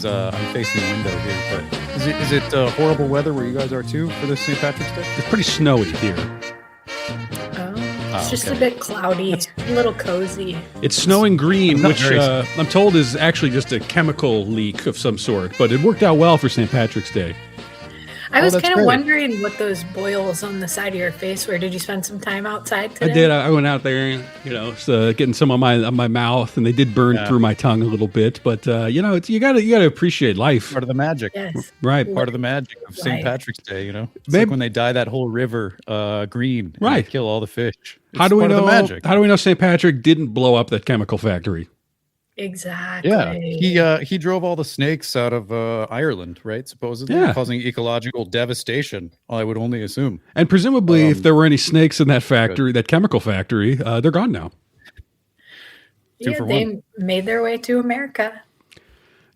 because I'm facing the window here. But is it horrible weather where you guys are too for this St. Patrick's Day? It's pretty snowy here. It's just a bit cloudy, a little cozy. It's snowing green, which I'm told is actually just a chemical leak of some sort, but it worked out well for St. Patrick's Day. I was kind of wondering what those boils on the side of your face were. Did you spend some time outside today? I did. I went out there, getting some on my mouth, and they did burn through my tongue a little bit. But you gotta appreciate life. Part of the magic, yes. Right? Part of the magic of St. Patrick's Day. It's Maybe, like when they dye that whole river green, and right? They kill all the fish. How do we know? How do we know St. Patrick didn't blow up that chemical factory? Exactly. Yeah, he drove all the snakes out of Ireland, right? Supposedly, causing ecological devastation. I would only assume. And presumably, if there were any snakes in that factory, that chemical factory, they're gone now. They made their way to America.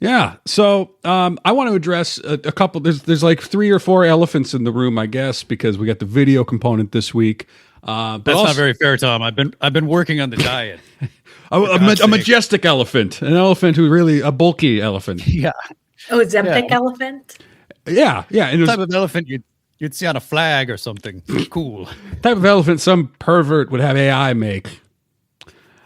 Yeah. So I want to address a couple. There's like 3 or 4 elephants in the room, I guess, because we got the video component this week. But that's not very fair, Tom. I've been working on the diet. A majestic elephant, an elephant who really a bulky elephant. Yeah. Oh, Zempic elephant. Yeah. And the type of elephant you'd see on a flag or something. Cool. Type of elephant some pervert would have AI make.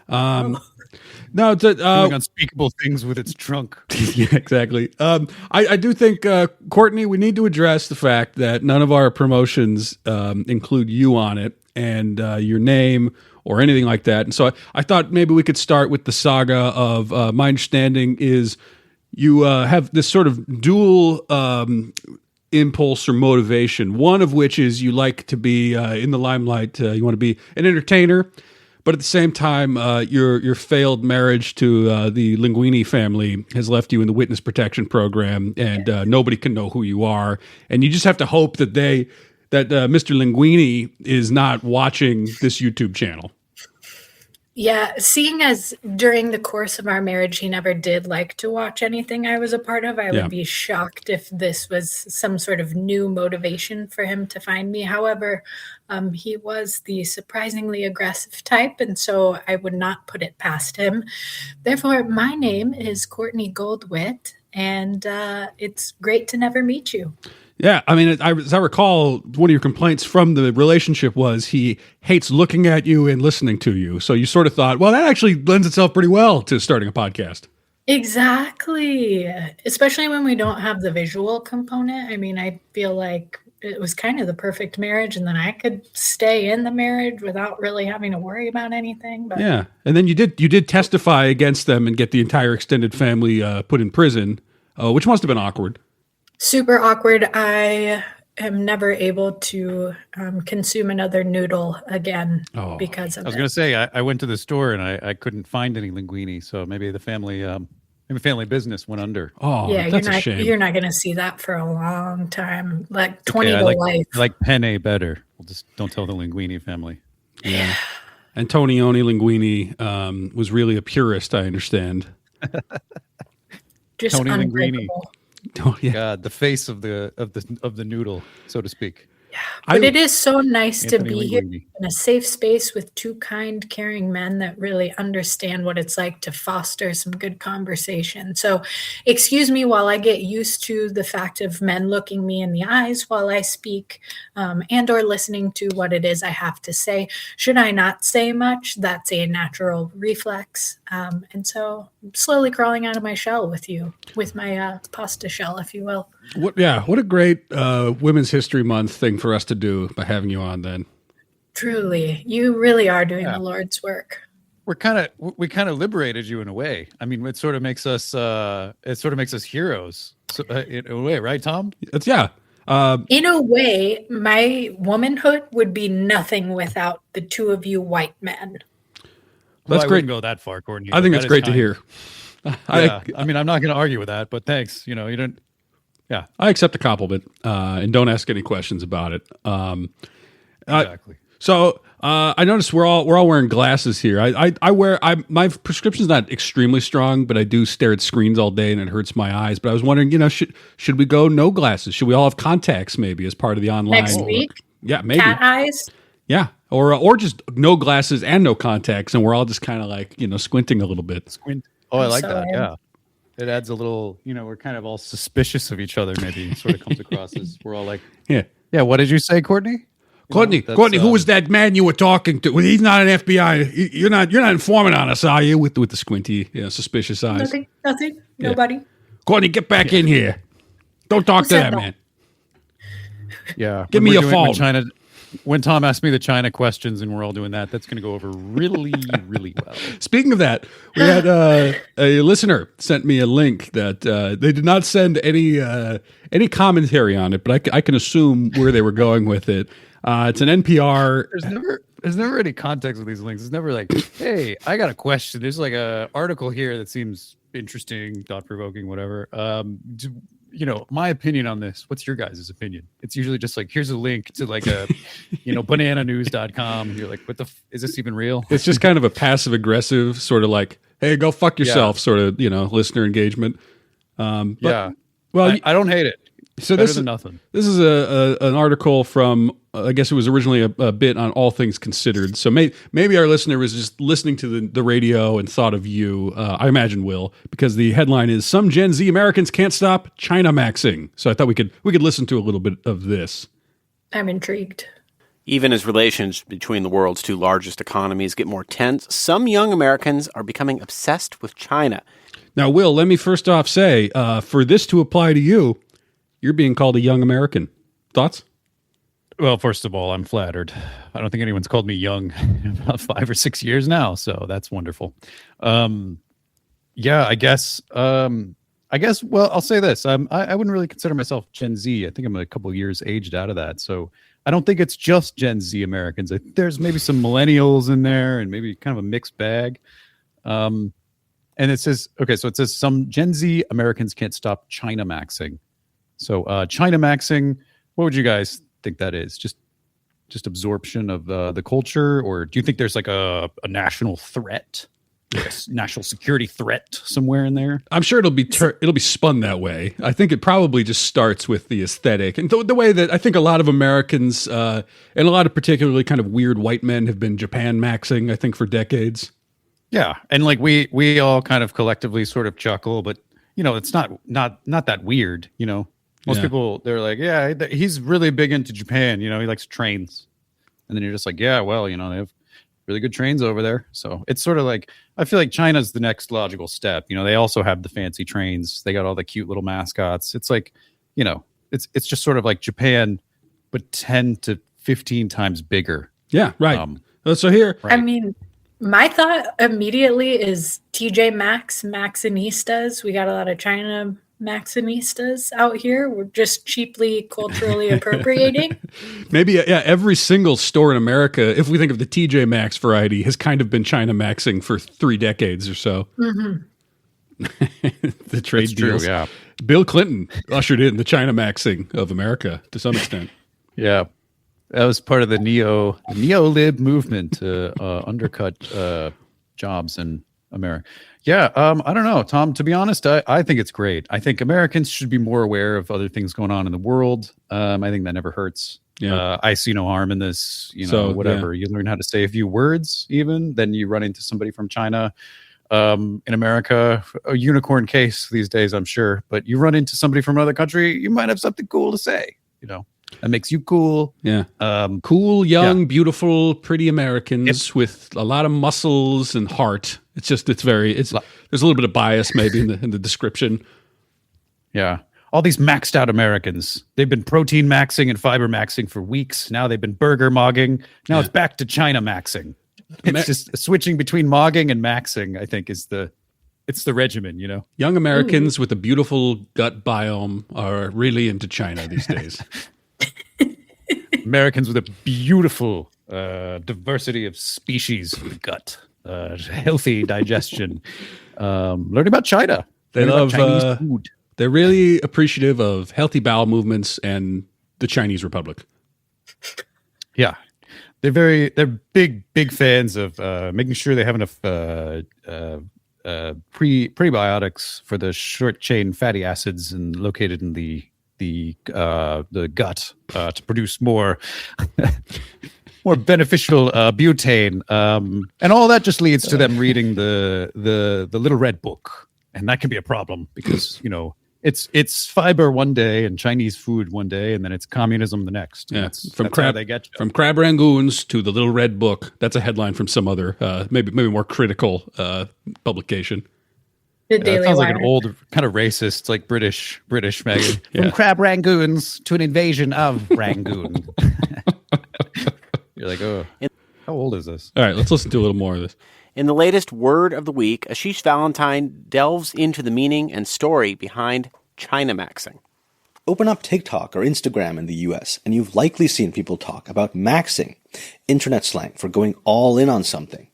No, doing unspeakable things with its trunk. Yeah, exactly. I do think, Courtney, we need to address the fact that none of our promotions include you on it and your name or anything like that. And so I thought maybe we could start with the saga of my understanding is you have this sort of dual impulse or motivation, one of which is you like to be in the limelight. You want to be an entertainer. But at the same time, your failed marriage to the Linguini family has left you in the witness protection program, and nobody can know who you are. And you just have to hope that Mr. Linguini is not watching this YouTube channel. Yeah, seeing as during the course of our marriage, he never did like to watch anything I was a part of, I would be shocked if this was some sort of new motivation for him to find me. However, he was the surprisingly aggressive type, and so I would not put it past him. Therefore, my name is Courtney Goldwit, and it's great to never meet you. Yeah, I mean, as I recall, one of your complaints from the relationship was he hates looking at you and listening to you. So you sort of thought, well, that actually lends itself pretty well to starting a podcast. Exactly. Especially when we don't have the visual component. I mean, I feel like it was kind of the perfect marriage, and then I could stay in the marriage without really having to worry about anything. But yeah, and then you did testify against them and get the entire extended family put in prison, which must have been awkward. Super awkward. I am never able to consume another noodle again because of it. I was going to say, I went to the store and I couldn't find any linguini, so maybe the family business went under. Oh, yeah, that's a shame. You're not going to see that for a long time, like 20 to life. I like penne better. Well, just don't tell the Linguini family. Yeah. Antonioni Linguini was really a purist, I understand. Just Tony Linguini. Oh, yeah. God, the face of the noodle, so to speak. Yeah, but it is so nice to be here Linguini. in a safe space with 2 kind, caring men that really understand what it's like to foster some good conversation. So excuse me while I get used to the fact of men looking me in the eyes while I speak and or listening to what it is I have to say. Should I not say much, that's a natural reflex. And so I'm slowly crawling out of my shell with you, with my pasta shell, if you will. What a great Women's History Month thing for us to do by having you on then. Truly, you really are doing the Lord's work. We kind of liberated you in a way. I mean, it sort of makes us heroes in a way, right, Tom? In a way, my womanhood would be nothing without the 2 of you white men. That's great. I wouldn't go that far, Courtney. I think that's great to hear. I mean, I'm not going to argue with that, but thanks. You don't. Yeah, I accept the compliment and don't ask any questions about it. Exactly. So I noticed we're all wearing glasses here. My prescription's not extremely strong, but I do stare at screens all day and it hurts my eyes. But I was wondering, should we go no glasses? Should we all have contacts maybe as part of the online next week? Yeah, maybe cat eyes. Yeah, or just no glasses and no contacts, and we're all just kind of like squinting a little bit. Squint. Oh, I like that. Yeah. it adds a little, we're kind of all suspicious of each other. Maybe sort of comes across as we're all like, Yeah. What did you say, Courtney? Courtney, who was that man you were talking to? Well, he's not an FBI. You're not informing on us, are you? With the squinty, suspicious eyes. Nothing. Nobody. Courtney, get back in here. Don't talk to that man. Yeah. Give me your phone. When Tom asked me the China questions and we're all doing that, that's going to go over really, really well. Speaking of that, we had a listener sent me a link that they did not send any commentary on it, but I can assume where they were going with it. It's an NPR. There's never any context with these links. It's never like, hey, I got a question. There's like a article here that seems interesting, thought-provoking, whatever. My opinion on this. What's your guys' opinion? It's usually just like, here's a link to like a, banananews.com. And you're like, is this even real? It's just kind of a passive aggressive sort of like, hey, go fuck yourself sort of, listener engagement. Well, I don't hate it. So Better than nothing. This is an article from, I guess it was originally a bit on All Things Considered. So maybe our listener was just listening to the radio and thought of you. I imagine Will, because the headline is "Some Gen Z Americans Can't Stop Chinamaxxing." So I thought we could listen to a little bit of this. I'm intrigued. Even as relations between the world's two largest economies get more tense, some young Americans are becoming obsessed with China. Now, Will, let me first off say, for this to apply to you, you're being called a young American. Thoughts? Well, first of all, I'm flattered. I don't think anyone's called me young in about 5 or 6 years now, so that's wonderful. I guess. Well, I'll say this: I wouldn't really consider myself Gen Z. I think I'm a couple of years aged out of that, so I don't think it's just Gen Z Americans. There's maybe some millennials in there, and maybe kind of a mixed bag. And it says, so it says some Gen Z Americans can't stop Chinamaxxing. So Chinamaxxing, what would you guys think that is? Just absorption of the culture, or do you think there's like a national threat, a national security threat somewhere in there? I'm sure it'll be spun that way. I think it probably just starts with the aesthetic and the way that I think a lot of Americans and a lot of particularly kind of weird white men have been Japan-maxing, I think, for decades. Yeah, and like we all kind of collectively sort of chuckle, but it's not that weird, Most people, they're like, yeah, he's really big into Japan. He likes trains. And then you're just like, yeah, well, they have really good trains over there. So it's sort of like, I feel like China's the next logical step. They also have the fancy trains. They got all the cute little mascots. It's like, it's just sort of like Japan, but 10 to 15 times bigger. Yeah, right. So here. Right. I mean, my thought immediately is TJ Maxx, Maxinistas. We got a lot of China Maxinistas out here. We're just cheaply culturally appropriating. Maybe every single store in America, if we think of the TJ Maxx variety, has kind of been Chinamaxxing for 3 decades or so. Mm-hmm. The trade deals. True, yeah. Bill Clinton ushered in the Chinamaxxing of America to some extent. Yeah. That was part of the neo-lib movement to undercut jobs in America. Yeah, I don't know, Tom. To be honest, I think it's great. I think Americans should be more aware of other things going on in the world. I think that never hurts. Yeah. I see no harm in this. Whatever. Yeah. You learn how to say a few words, even then you run into somebody from China. In America, a unicorn case these days, I'm sure. But you run into somebody from another country, you might have something cool to say. That makes you cool. Yeah. Cool, young, beautiful, pretty Americans with a lot of muscles and heart. There's a little bit of bias maybe in the description. Yeah. All these maxed out Americans. They've been protein maxing and fiber maxing for weeks. Now they've been burger mogging. Now it's back to China maxing. It's just switching between mogging and maxing, I think, it's the regimen, Young Americans with a beautiful gut biome are really into China these days. Americans with a beautiful diversity of species gut, healthy digestion. Learn about China. They love Chinese food. They're really appreciative of healthy bowel movements and the Chinese Republic. Yeah, they're big fans of making sure they have enough prebiotics for the short chain fatty acids and located in the gut to produce more beneficial butane, and all that just leads to them reading the Little Red Book. and that can be a problem because it's fiber one day and Chinese food one day, and then it's communism the next. Yeah, that's how they get you. From crab rangoons to the Little Red Book. That's a headline from some other maybe more critical publication. The It Daily sounds like Wire. an old kind of racist, like British magazine. From crab rangoons to an invasion of Rangoon. You're like, oh, how old is this? All right, let's listen to a little more of this. In the latest Word of the Week, Ashish Valentine delves into the meaning and story behind Chinamaxxing. Open up TikTok or Instagram in the US, and you've likely seen people talk about maxing, internet slang for going all in on something.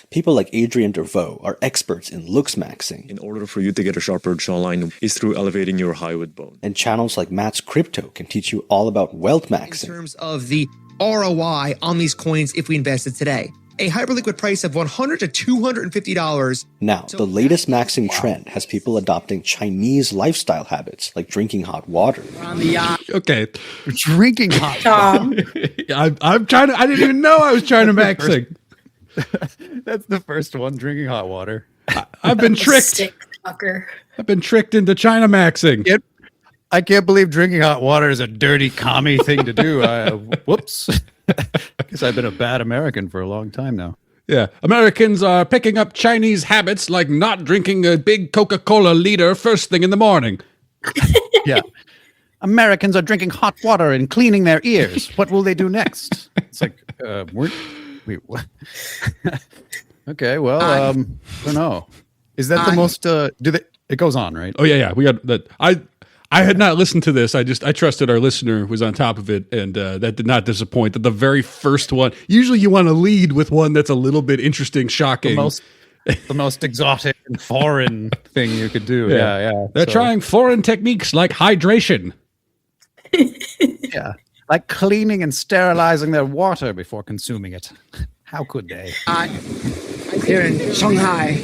People like Adrian Dervaux are experts in looks maxing. In order for you to get a sharper jawline is through elevating your high-wood bone. And channels like Matt's Crypto can teach you all about wealth In maxing. terms of the ROI on these coins if we invested today. A hyperliquid price of $100 to $250. Now, the latest maxing trend has people adopting Chinese lifestyle habits like drinking hot water. Okay, Drinking hot. Tom, I'm trying to. I didn't even know I was trying to maxing. That's the first one. Drinking hot water. I've been tricked. sick fucker. I've been tricked into Chinamaxxing. I can't believe drinking hot water is a dirty commie thing to do. Whoops. Because I've been a bad American for a long time now. Yeah, Americans are picking up Chinese habits like not drinking a big Coca-Cola liter first thing in the morning. Yeah. Americans are drinking hot water and cleaning their ears. What will they do next? It's like, wait, what? Okay, well, I don't know. Is that the most, it goes on, right? Oh yeah, we got that. I had not listened to this. I trusted our listener was on top of it, and that did not disappoint. That the very first one. Usually, you want to lead with one that's a little bit interesting, shocking. The most exotic and foreign thing you could do. Yeah. They're trying foreign techniques like hydration. Yeah. Like cleaning and sterilizing their water before consuming it. How could they? Here in Shanghai,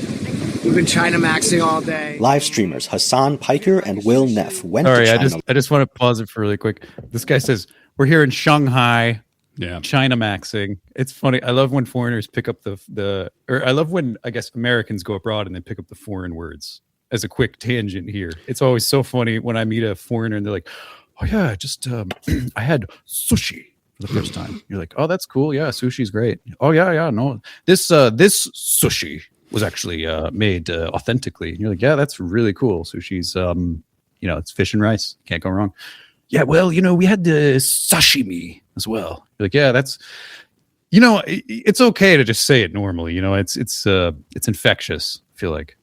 we've been Chinamaxxing all day. Live streamers Hassan Piker and Will Neff went Sorry, to China. I just want to pause it for really quick. This guy says, we're here in Shanghai, Yeah. Chinamaxxing. It's funny. I love when foreigners pick up or I love when, I guess, Americans go abroad and they pick up the foreign words as a quick tangent here. It's always so funny when I meet a foreigner and they're like, oh yeah, just, I had sushi for the first time. You're like, oh, that's cool. Yeah, sushi's great. Oh yeah, no. This sushi was actually made authentically. And you're like, yeah, that's really cool. Sushi's, it's fish and rice. Can't go wrong. Yeah, well, we had the sashimi as well. You're like, yeah, that's, it's okay to just say it normally. It's infectious. I feel like.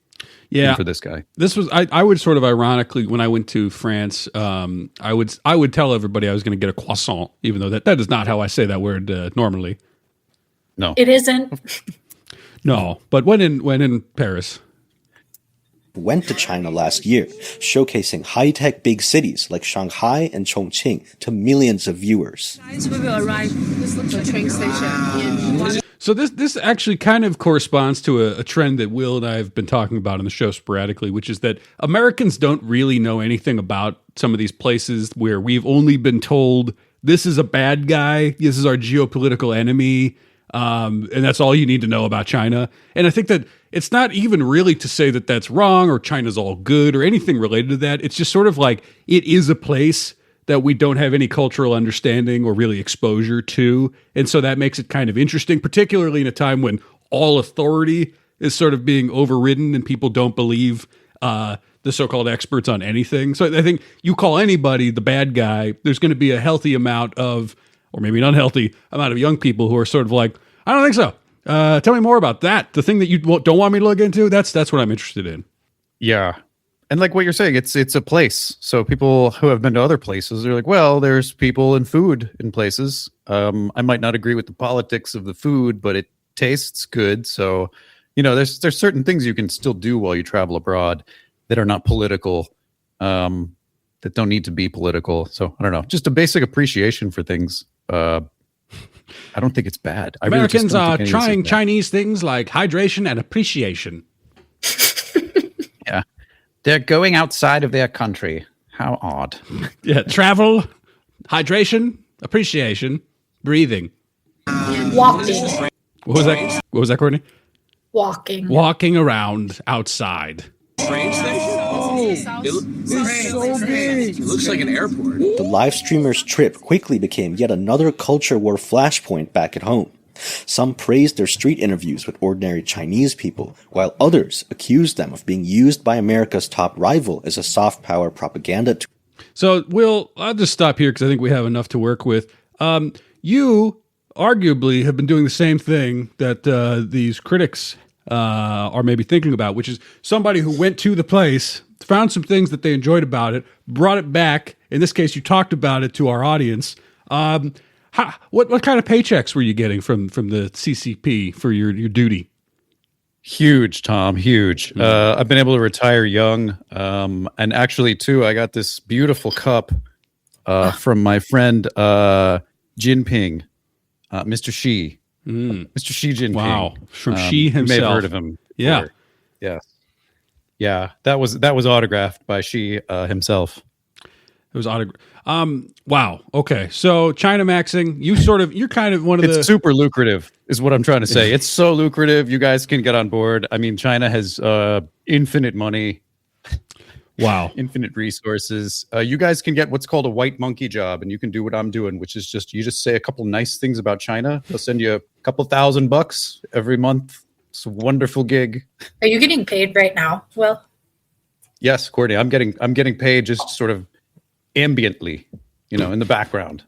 Yeah. Even for this guy. This was I would sort of ironically when I went to France, I would tell everybody I was going to get a croissant, even though that is not how I say that word normally. No, It isn't. No, but when in Paris. Went to China last year, showcasing high-tech big cities like Shanghai and Chongqing to millions of viewers. We will arrive at the train station in So this actually kind of corresponds to a trend that Will and I have been talking about on the show sporadically, which is that Americans don't really know anything about some of these places where we've only been told this is a bad guy, this is our geopolitical enemy, and that's all you need to know about China. And I think that it's not even really to say that that's wrong or China's all good or anything related to that. It's just sort of like it is a place that we don't have any cultural understanding or really exposure to. And so that makes it kind of interesting, particularly in a time when all authority is sort of being overridden and people don't believe the so-called experts on anything. So I think you call anybody the bad guy, there's going to be a healthy amount of, or maybe an unhealthy amount of young people who are sort of like, I don't think so. Tell me more about that. The thing that you don't want me to look into, that's what I'm interested in. Yeah. And like what you're saying, it's a place. So people who have been to other places are like, well, there's people and food in places. I might not agree with the politics of the food, but it tastes good. So, there's certain things you can still do while you travel abroad that are not political, that don't need to be political. So I don't know, just a basic appreciation for things. I don't think it's bad. Americans are trying Chinese things like hydration and appreciation. Yeah. They're going outside of their country. How odd. Yeah, travel, hydration, appreciation, breathing. Walking. What was that? What was that, Courtney? Walking. Walking around outside. Train station? It's so big. It looks like an airport. The live streamer's trip quickly became yet another culture war flashpoint back at home. Some praised their street interviews with ordinary Chinese people, while others accused them of being used by America's top rival as a soft power propaganda tool. So, Will, I'll just stop here because I think we have enough to work with. You arguably have been doing the same thing that these critics are maybe thinking about, which is somebody who went to the place, found some things that they enjoyed about it, brought it back. In this case, you talked about it to our audience. What kind of paychecks were you getting from the CCP for your duty? Huge, Tom, huge. I've been able to retire young. And actually, too, I got this beautiful cup from my friend Jinping, Mr. Xi. Mr. Xi Jinping. Wow, from Xi himself. You may have heard of him. Yeah. Yeah, that was autographed by Xi himself. It was autographed. Wow. Okay. So Chinamaxxing, you're kind of one of It's super lucrative, is what I'm trying to say. It's so lucrative. You guys can get on board. I mean, China has infinite money. Wow. Infinite resources. You guys can get what's called a white monkey job, and you can do what I'm doing, which is you just say a couple nice things about China. They'll send you a couple $1,000 every month. It's a wonderful gig. Are you getting paid right now, Will? Yes, Courtney. I'm getting paid just sort of ambiently, in the background.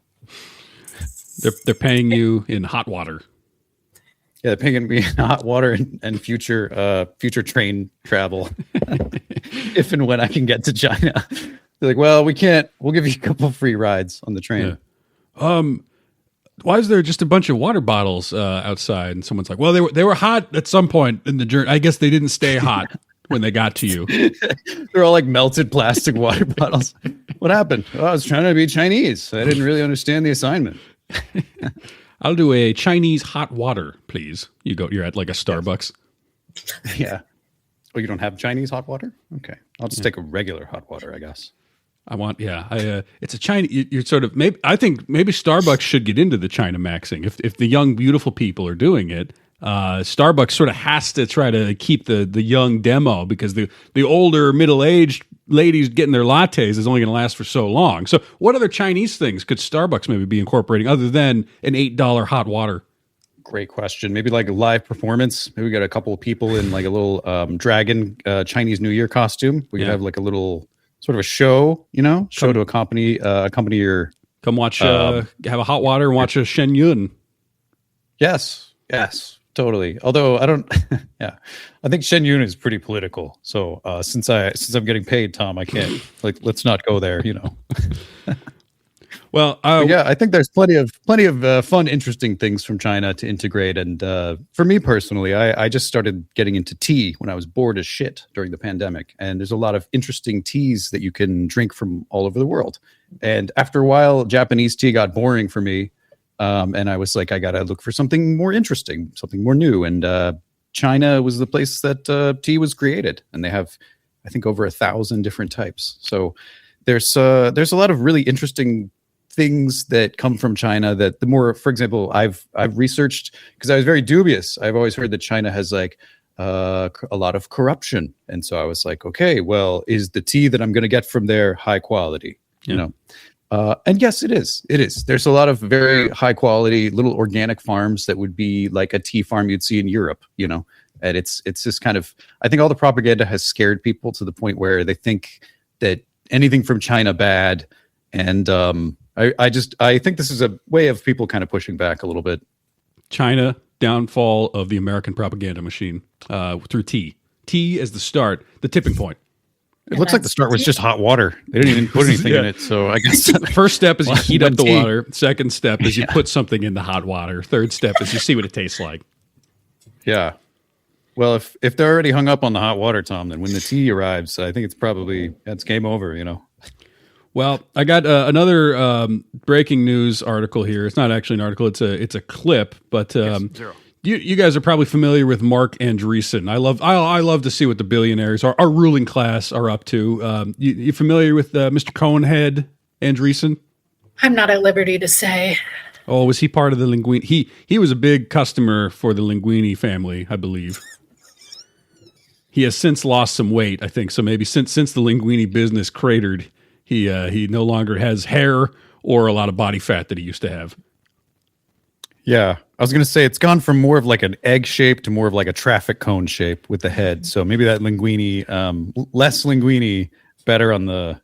They're paying you in hot water. Yeah, they're paying me in hot water and future train travel. If and when I can get to China. They're like, well, we can't. We'll give you a couple free rides on the train. Yeah. Why is there just a bunch of water bottles outside? And someone's like, well, they were hot at some point in the journey. I guess they didn't stay hot when they got to you. They're all like melted plastic water bottles. What happened? Oh, I was trying to be Chinese. I didn't really understand the assignment. I'll do a Chinese hot water, please. You're at like a Starbucks. Yeah. Oh, you don't have Chinese hot water? Okay. I'll just take a regular hot water, I guess. It's a China. You're sort of I think maybe Starbucks should get into the Chinamaxxing. If the young beautiful people are doing it, Starbucks sort of has to try to keep the young demo, because the older middle-aged ladies getting their lattes is only going to last for so long. So what other Chinese things could Starbucks maybe be incorporating other than an $8 hot water? Great question. Maybe like a live performance. Maybe we got a couple of people in like a little dragon Chinese New Year costume. We could have like a little sort of a show, show to accompany your. Come watch, have a hot water and watch a Shen Yun. Yes, totally. Although I don't, I think Shen Yun is pretty political. So since I'm getting paid, Tom, I can't let's not go there. Well, I think there's plenty of fun, interesting things from China to integrate. And for me personally, I just started getting into tea when I was bored as shit during the pandemic. And there's a lot of interesting teas that you can drink from all over the world. And after a while, Japanese tea got boring for me. And I was like, I got to look for something more interesting, something more new. And China was the place that tea was created. And they have, I think, over 1,000 different types. So there's a lot of really interesting things that come from China that the more, for example, I've researched, because I was very dubious. I've always heard that China has like a lot of corruption. And so I was like, okay, well, is the tea that I'm going to get from there high quality? And yes, it is. There's a lot of very high quality little organic farms that would be like a tea farm you'd see in Europe, and it's just kind of, I think all the propaganda has scared people to the point where they think that anything from China bad. And I think this is a way of people kind of pushing back a little bit. China, downfall of the American propaganda machine through tea. Tea as the start, the tipping point. It looks like the start was just hot water. They didn't even put anything in it. So I guess the first step is you heat up the water. Second step is you put something in the hot water. Third step is you see what it tastes like. Yeah. Well, if they're already hung up on the hot water, Tom, then when the tea arrives, I think it's game over, Well, I got another breaking news article here. It's not actually an article; it's a clip. But you guys are probably familiar with Mark Andreessen. I love to see what the billionaires, our ruling class, are up to. You familiar with Mr. Conehead Andreessen? I'm not at liberty to say. Oh, was he part of the Linguini? He was a big customer for the Linguini family, I believe. He has since lost some weight, I think. So maybe since the linguini business cratered, he no longer has hair or a lot of body fat that he used to have. Yeah, I was going to say it's gone from more of like an egg shape to more of like a traffic cone shape with the head. So maybe that linguini, less linguini, better on the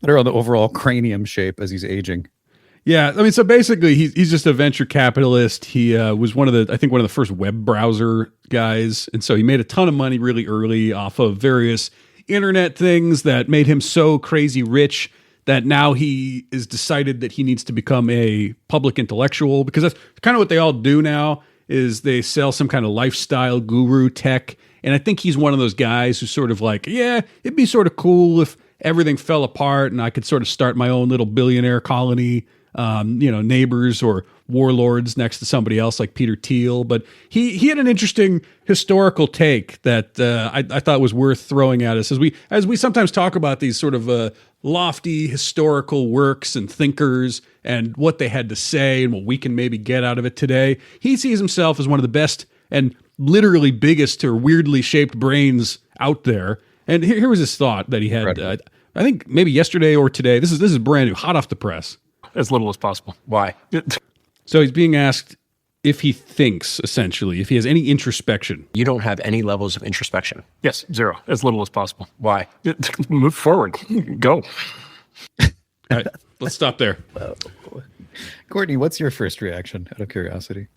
overall cranium shape as he's aging. Yeah, I mean, so basically, he's just a venture capitalist. He was one of the first web browser guys, and so he made a ton of money really early off of various internet things that made him so crazy rich that now he is decided that he needs to become a public intellectual, because that's kind of what they all do now, is they sell some kind of lifestyle guru tech. And I think he's one of those guys who's sort of like, yeah, it'd be sort of cool if everything fell apart and I could sort of start my own little billionaire colony, neighbors or warlords next to somebody else like Peter Thiel. But he had an interesting historical take that I thought was worth throwing at us as we sometimes talk about these sort of lofty historical works and thinkers and what they had to say and what we can maybe get out of it today. He sees himself as one of the best and literally biggest or weirdly shaped brains out there. And here was his thought that he had, I think maybe yesterday or today. This is brand new, hot off the press. As little as possible. Why? So he's being asked if he thinks, essentially, if he has any introspection. You don't have any levels of introspection. Yes, zero. As little as possible. Why? Move forward. Go. All right, let's stop there. Courtney, what's your first reaction out of curiosity?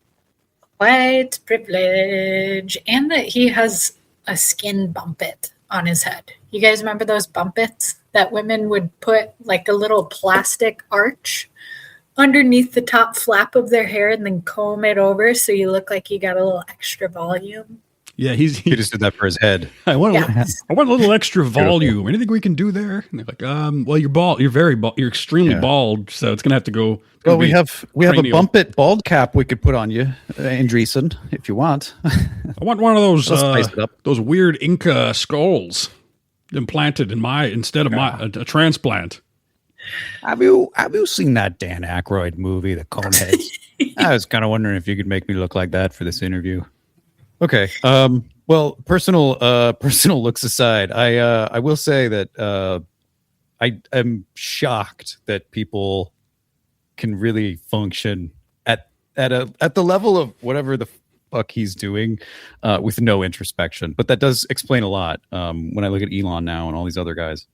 White privilege. And that he has a skin bumpet on his head. You guys remember those bumpets that women would put like a little plastic arch underneath the top flap of their hair and then comb it over so you look like you got a little extra volume? Yeah, he just did that for his head. I want a little extra volume. Anything we can do there? And they're like, well, you're bald. You're very bald. You're extremely bald, so it's gonna have to go. Well, we have a bump it bald cap we could put on you, Andreessen, if you want. I want one of those weird Inca skulls implanted instead of a transplant. Have you seen that Dan Aykroyd movie, The Coneheads? I was kind of wondering if you could make me look like that for this interview. Okay. Well, personal looks aside, I will say that I am shocked that people can really function at the level of whatever the fuck he's doing with no introspection. But that does explain a lot when I look at Elon now and all these other guys.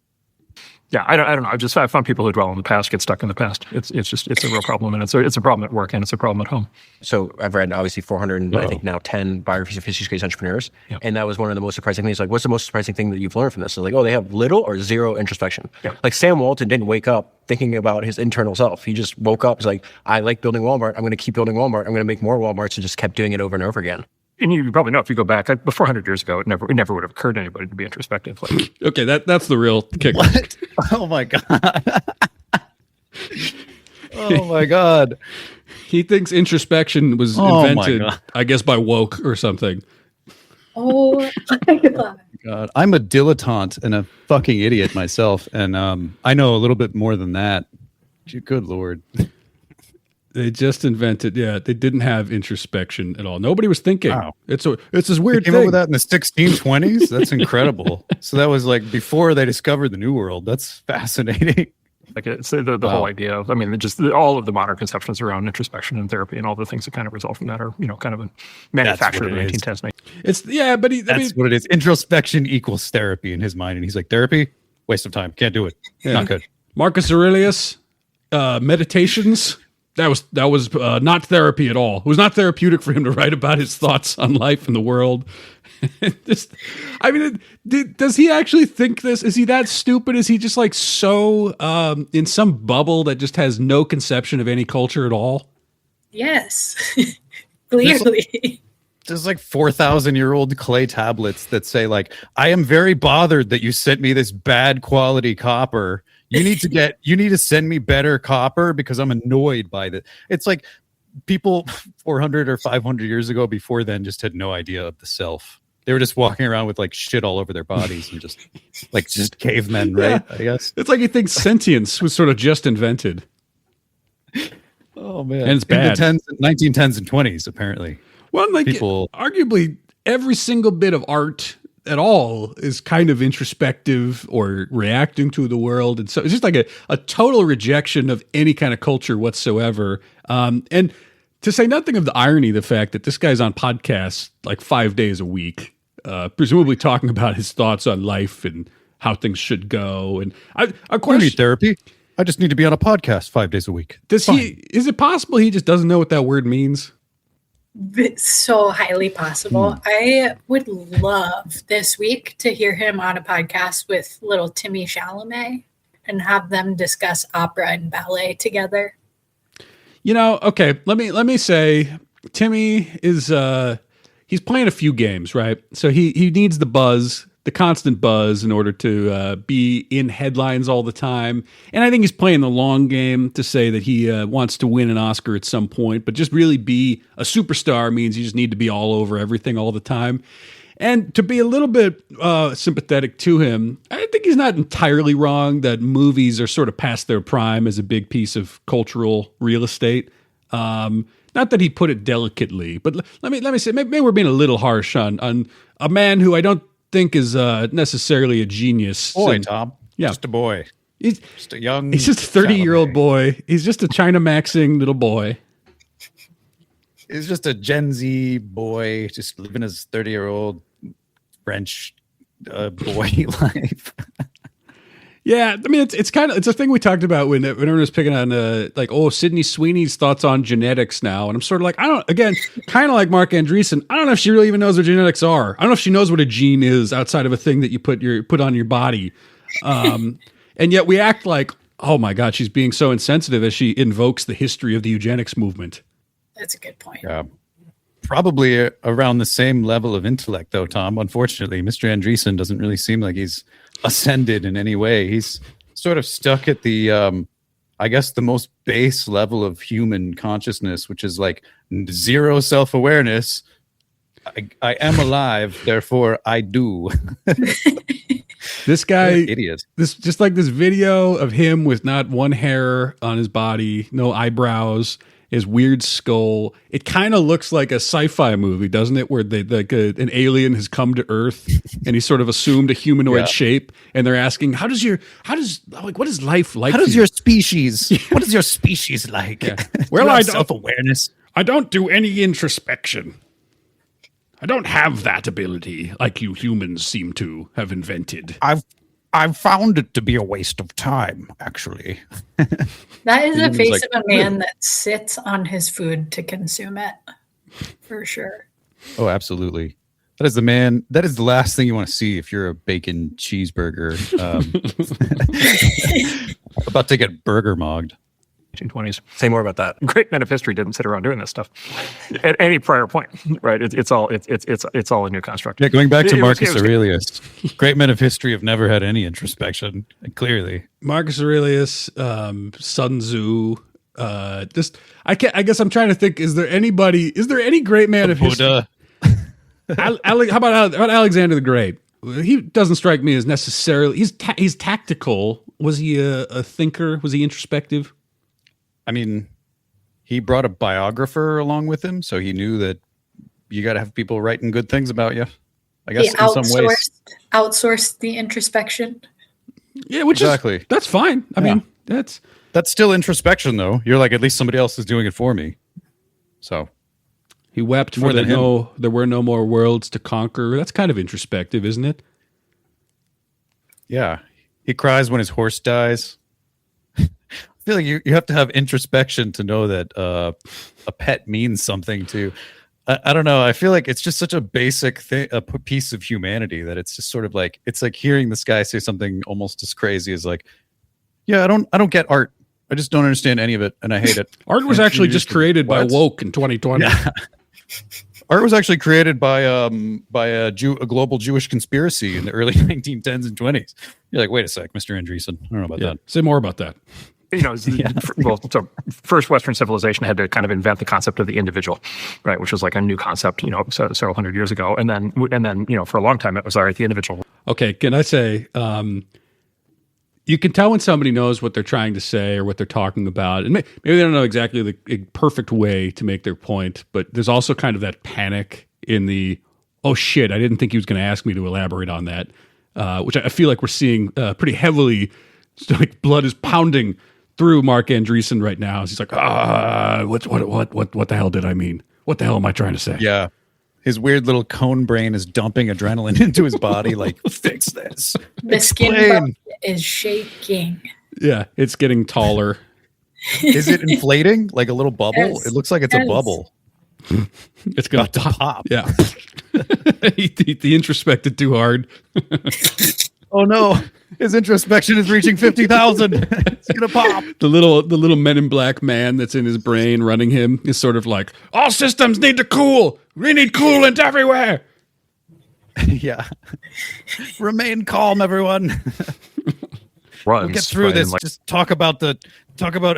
Yeah, I don't know. I found people who dwell on the past get stuck in the past. It's a real problem, and it's a problem at work and it's a problem at home. So I've read obviously 400, I think now 10 biographies of history-based entrepreneurs, and that was one of the most surprising things. Like, what's the most surprising thing that you've learned from this? So like, they have little or zero introspection. Yeah. Like Sam Walton didn't wake up thinking about his internal self. He just woke up. He's like, I like building Walmart. I'm going to keep building Walmart. I'm going to make more Walmarts, and just kept doing it over and over again. And you probably know, if you go back, before 100 years ago, it never would have occurred to anybody to be introspective. Like, okay, that's the real kicker. What? Oh my god! Oh my god! He thinks introspection was invented, I guess, by woke or something. Oh my god! God, I'm a dilettante and a fucking idiot myself, and I know a little bit more than that. Good lord. They just invented, they didn't have introspection at all. Nobody was thinking. Wow. It's this weird thing. They came up with that in the 1620s? That's incredible. So that was like before they discovered the New World. That's fascinating. Like it's the whole idea of, just all of the modern conceptions around introspection and therapy and all the things that kind of result from that are, kind of a manufactured in the 1910s. That's what it is. Introspection equals therapy in his mind. And he's like, therapy? Waste of time. Can't do it. Yeah. Not good. Marcus Aurelius, meditations. That was not therapy at all. It was not therapeutic for him to write about his thoughts on life and the world. Does he actually think this? Is he that stupid? Is he just like so in some bubble that just has no conception of any culture at all? Yes, clearly. There's like 4,000-year-old clay tablets that say like, I am very bothered that you sent me this bad quality copper. You need to send me better copper because I'm annoyed by that. It's like people 400 or 500 years ago before then just had no idea of the self. They were just walking around with like shit all over their bodies and just cavemen, right? I guess. It's like he thinks sentience was sort of just invented. Oh man. And it's bad. In the 1910s and 20s, apparently. Well, like arguably every single bit of art at all is kind of introspective or reacting to the world. And so it's just like a total rejection of any kind of culture whatsoever. And to say nothing of the irony, the fact that this guy's on podcasts like 5 days a week, presumably talking about his thoughts on life and how things should go. And of course, need therapy. I just need to be on a podcast 5 days a week. Is it possible he just doesn't know what that word means? It's so highly possible. I would love this week to hear him on a podcast with little Timmy Chalamet and have them discuss opera and ballet together. Okay, let me say Timmy is he's playing a few games, right? So he needs the constant buzz in order to be in headlines all the time. And I think he's playing the long game to say that he wants to win an Oscar at some point, but just really be a superstar means you just need to be all over everything all the time. And to be a little bit sympathetic to him, I think he's not entirely wrong that movies are sort of past their prime as a big piece of cultural real estate. Not that he put it delicately, but let me say, maybe we're being a little harsh on a man who I don't think is necessarily a genius. Boy, Tom. Yeah. Just a boy. He's just a young. He's just a 30-year-old boy. He's just a Chinamaxxing little boy. He's just a Gen Z boy, just living his 30-year-old French boy life. Yeah, I mean it's a thing we talked about when everyone was picking on Sydney Sweeney's thoughts on genetics now, and I'm sort of like, kind of like Mark Andreessen. I don't know if she really even knows what genetics are. I don't know if she knows what a gene is outside of a thing that you put on your body, and yet we act like, oh my God, she's being so insensitive as she invokes the history of the eugenics movement. That's a good point. Yeah. Probably around the same level of intellect, though, Tom. Unfortunately, Mr. Andreessen doesn't really seem like he's ascended in any way. He's sort of stuck at the, I guess, the most base level of human consciousness, which is like zero self-awareness. I am alive, therefore I do. This guy, idiot. This video of him with not one hair on his body, no eyebrows, his weird skull. It kind of looks like a sci-fi movie, doesn't it? Where an alien has come to Earth and he's sort of assumed a humanoid shape, and they're asking, what is life like? What is your species like? Yeah. Well, I don't self-awareness. I don't do any introspection. I don't have that ability like you humans seem to have invented. I've found it to be a waste of time, actually. That is the face of a man that sits on his food to consume it, for sure. Oh, absolutely. That is the man. That is the last thing you want to see if you're a bacon cheeseburger about to get burger mogged. 1920s. Say more about that. Great men of history didn't sit around doing this stuff at any prior point, right? It's all a new construct. Yeah, going back to Marcus Aurelius, great men of history have never had any introspection. Clearly, Marcus Aurelius, Sun Tzu. I guess I'm trying to think. Is there any great man of Buddha? History? How about Alexander the Great? He doesn't strike me as necessarily. He's tactical. Was he a thinker? Was he introspective? I mean, he brought a biographer along with him, so he knew that you got to have people writing good things about you. I guess in some ways, outsourced the introspection. Yeah, that's fine. I mean, that's still introspection, though. You're like, at least somebody else is doing it for me. So he wept for there were no more worlds to conquer. That's kind of introspective, isn't it? Yeah, he cries when his horse dies. I feel like you have to have introspection to know that a pet means something to. I don't know. I feel like it's just such a basic thing, a piece of humanity, that it's just sort of like, it's like hearing this guy say something almost as crazy as like, yeah, I don't get art. I just don't understand any of it, and I hate it. Art was actually just created by woke in 2020. Yeah. Art was actually created by a global Jewish conspiracy in the early 1910s and 20s. You're like, wait a sec, Mr. Andreessen. I don't know about that. Say more about that. So first Western civilization had to kind of invent the concept of the individual, right, which was like a new concept, several hundred years ago, and then for a long time it was all right, the individual. Okay, can I say, you can tell when somebody knows what they're trying to say or what they're talking about, and maybe they don't know exactly the perfect way to make their point, but there's also kind of that panic in the Oh shit! I didn't think he was going to ask me to elaborate on that, which I feel like we're seeing pretty heavily. Like blood is pounding through Mark Andreessen right now. He's like, what the hell did I mean? What the hell am I trying to say? Yeah. His weird little cone brain is dumping adrenaline into his body. Like, fix this. The skin Explain. bone is shaking. Yeah, it's getting taller. Is it inflating like a little bubble? Yes. It looks like it's a Yes. bubble. It's going to pop. Yeah. he introspected too hard. Oh no. His introspection is reaching 50,000. It's going to pop. The little Men in Black man that's in his brain running him is sort of like, all systems need to cool. We need coolant everywhere. Yeah. Remain calm, everyone. We'll get through this. Just talk about